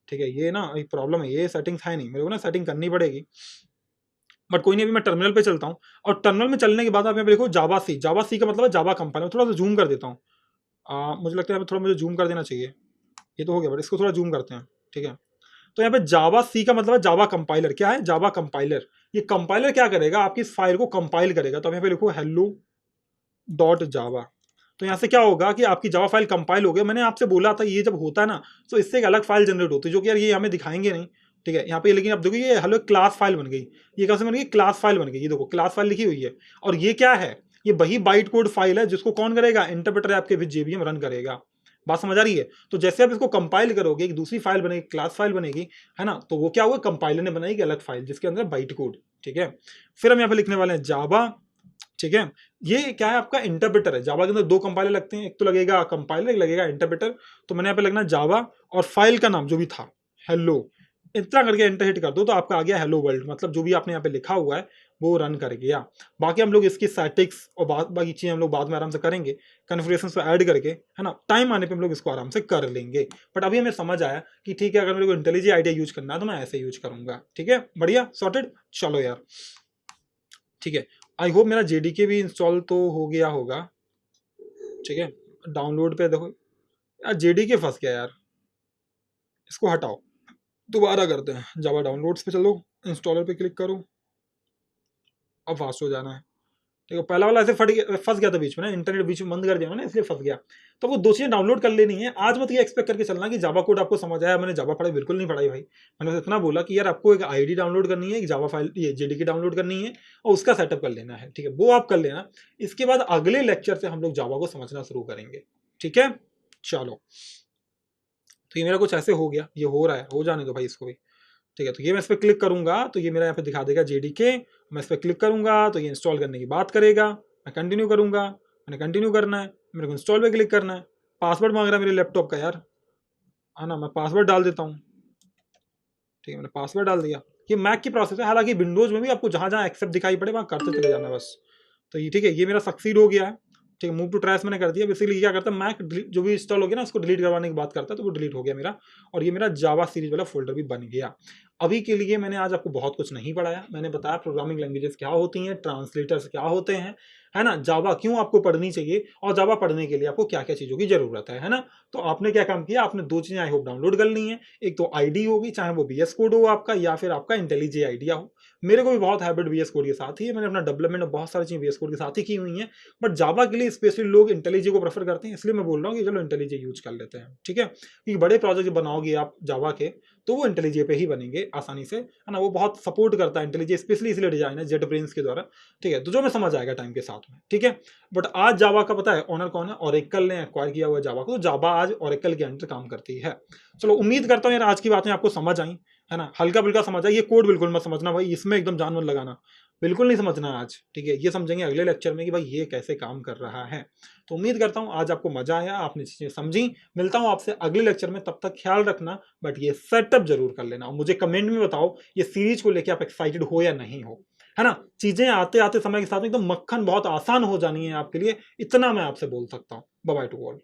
ठीक है। ये ना एक प्रॉब्लम है, ये सेटिंग्स है नहीं, मेरे को ना सेटिंग करनी पड़ेगी। बट कोई नहीं, अभी मैं टर्मिनल पे चलता हूँ, और टर्मिनल में चलने के बाद आप यहाँ पे देखो जावा सी का मतलब है जावा कंपाइलर। थोड़ा सा जूम कर देता हूँ, मुझे लगता है थोड़ा मुझे जूम कर देना चाहिए। ये तो हो गया, बट इसको थोड़ा जूम करते हैं, ठीक है। तो यहाँ पे जावा सी का मतलब है जावा कंपाइलर। क्या है, जावा कंपाइलर। ये कंपाइलर क्या करेगा, आपकी इस फाइल को कंपाइल करेगा। तो अब यहाँ पे लिखो hello.java। तो यहाँ से क्या होगा कि आपकी जावा फाइल कंपाइल हो गया। मैंने आपसे बोला था ये जब होता है ना तो इससे एक अलग फाइल जनरेट होती है, जो कि यार ये हमें दिखाएंगे नहीं, ठीक है। यहाँ पे लेकिन आप देखो ये हेलो क्लास फाइल बन गई। ये कैसे बन गई? क्लास फाइल बन गई। ये देखो क्लास फाइल लिखी हुई है। और ये क्या है? ये वही बाइट कोड फाइल है जिसको कौन करेगा? इंटरप्रेटर आपके विद जेवीएम रन करेगा। बात समझ आ रही है? तो जैसे आप इसको कंपाइल करोगे एक दूसरी फाइल बनेगी, क्लास फाइल बनेगी, है ना। तो वो क्या हुआ? कंपाइलर ने बनाई एक अलग फाइल जिसके अंदर बाइट कोड, ठीक है। फिर हम यहाँ पे लिखने वाले हैं जावा, ठीक है। ये क्या है? आपका इंटरप्रेटर है। जावा के अंदर दो कंपाइलर लगते हैं, एक तो लगेगा कंपाइलर, एक लगेगा इंटरप्रेटर। तो मैंने यहाँ पे लगना जावा और फाइल का नाम जो भी था हेलो, इतना करके एंटर हिट कर दो तो आपका आ गया हेलो वर्ल्ड। मतलब जो भी आपने यहाँ पे लिखा हुआ है वो रन कर गया। बाकी हम लोग इसकी सेटिंग्स और बाकी चीजें हम लोग बाद में आराम से करेंगे, कॉन्फ़िगरेशंस को ऐड करके, है ना। टाइम आने पे हम लोग इसको आराम से कर लेंगे। बट अभी हमें समझ आया कि ठीक है, अगर मेरे को इंटेलिजेंट आइडिया यूज करना है तो मैं ऐसे यूज करूंगा, ठीक है। बढ़िया, सॉर्टेड। चलो यार, ठीक है। आई होप मेरा जेडीके भी इंस्टॉल तो हो गया होगा, ठीक है। डाउनलोड पे देखो यार, जेडीके फंस गया यार, इसको हटाओ, दोबारा करते हैं। जावा डाउनलोड्स पे चलो, इंस्टॉलर पे क्लिक करो, अब फास्ट हो जाना है। देखो पहला वाला ऐसे फंस गया था बीच में ना, इंटरनेट बीच में बंद कर दिया ना, इसलिए फंस गया। तो वो दो चीजें डाउनलोड कर लेनी है। आज मत ये एक्सपेक्ट करके चलना कि जावा कोड आपको समझ आया। मैंने जावा पढ़ाई बिल्कुल नहीं पढ़ाई भाई। मैंने बस इतना बोला कि यार आपको एक आईडी डाउनलोड करनी है, एक जावा फाइल ये जेडीके डाउनलोड करनी है और उसका सेटअप कर लेना है, ठीक है। वो आप कर लेना। इसके बाद अगले लेक्चर से हम लोग जावा को समझना शुरू करेंगे, ठीक है। चलो, तो ये मेरा कुछ ऐसे हो गया, ये हो रहा है, हो जाने दो भाई इसको भी, ठीक है। तो ये मैं इस पर क्लिक करूंगा तो ये मेरा यहाँ पे दिखा देगा जेडीके। मैं इस पर क्लिक करूंगा तो ये इंस्टॉल करने की बात करेगा। मैं कंटिन्यू करूंगा, मैंने कंटिन्यू करना है, मेरे को इंस्टॉल पे क्लिक करना है। पासवर्ड मांग रहा है मेरे लैपटॉप का यार, है ना। मैं पासवर्ड डाल देता हूँ, ठीक है। मैंने पासवर्ड डाल दिया। ये मैक की प्रोसेस है, हालांकि विंडोज में भी आपको जहां जहां एक्सेप्ट दिखाई पड़े वहां करते चले जाना बस। तो ये ठीक है, ये मेरा सक्सीड हो गया है, ठीक है। मूव टू ट्रैश मैंने कर दिया। बेसिकली क्या करता है, मैक जो भी इंस्टॉल हो गया ना उसको डिलीट करवाने की बात करता है, तो वो डिलीट हो गया मेरा। और ये मेरा जावा सीरीज वाला फोल्डर भी बन गया। अभी के लिए मैंने आज आपको बहुत कुछ नहीं पढ़ाया। मैंने बताया प्रोग्रामिंग लैंग्वेजेस क्या होती हैं, ट्रांसलेटर्स क्या होते हैं, है ना। जावा क्यों आपको पढ़नी चाहिए और जावा पढ़ने के लिए आपको क्या क्या चीज़ों की जरूरत है ना। तो आपने क्या काम किया, आपने दो चीज़ें आई होप डाउनलोड कर ली हैं। एक तो आईडी होगी, चाहे वो बीएस कोड हो आपका या फिर आपका इंटेलिजेंट आइडिया हो। मेरे को भी बहुत हैबिट बीएस कोड के साथ ही है। मैंने अपना डेवलपमेंट में बहुत सारी चीज़ें बीएस कोड के साथ ही की हुई हैं। बट जावा के लिए स्पेशली लोग इंटेलिजेंट को प्रेफर करते हैं, इसलिए मैं बोल रहा हूँ कि चलो इंटेलिजेंट यूज कर लेते हैं, ठीक है। क्योंकि बड़े प्रोजेक्ट बनाओगे आप जावा के तो वो इंटेलिजेंट पे ही बनेंगे आसानी से, है ना। वो बहुत सपोर्ट करता है इंटेलिजेंट, स्पेशली इसलिए डिजाइन है जेट ब्रेन्स के द्वारा, ठीक है। तो जो मैं समझ आएगा टाइम के साथ में, ठीक है। बट आज जावा का पता है ऑनर कौन है? ओरेकल ने एक्वायर किया हुआ है जावा को। तो जावा आज ओरेकल के अंडर काम करती है। चलो, उम्मीद करता हूँ यार आज की बातें आपको समझ आई, है ना। हल्का फुल्का समझ आई। ये कोड बिल्कुल मत समझना भाई, इसमें एकदम जान मत लगाना, बिल्कुल नहीं समझना आज, ठीक है। ये समझेंगे अगले लेक्चर में कि भाई ये कैसे काम कर रहा है। तो उम्मीद करता हूँ आज आपको मजा आया, आपने चीजें समझी। मिलता हूँ आपसे अगले लेक्चर में, तब तक ख्याल रखना। बट ये सेटअप जरूर कर लेना और मुझे कमेंट में बताओ ये सीरीज को लेकर आप एक्साइटेड हो या नहीं हो, है ना। चीजें आते आते समय के साथ एकदम मक्खन बहुत आसान हो जानी है आपके लिए, इतना मैं आपसे बोल सकता हूँ। Bye bye to all.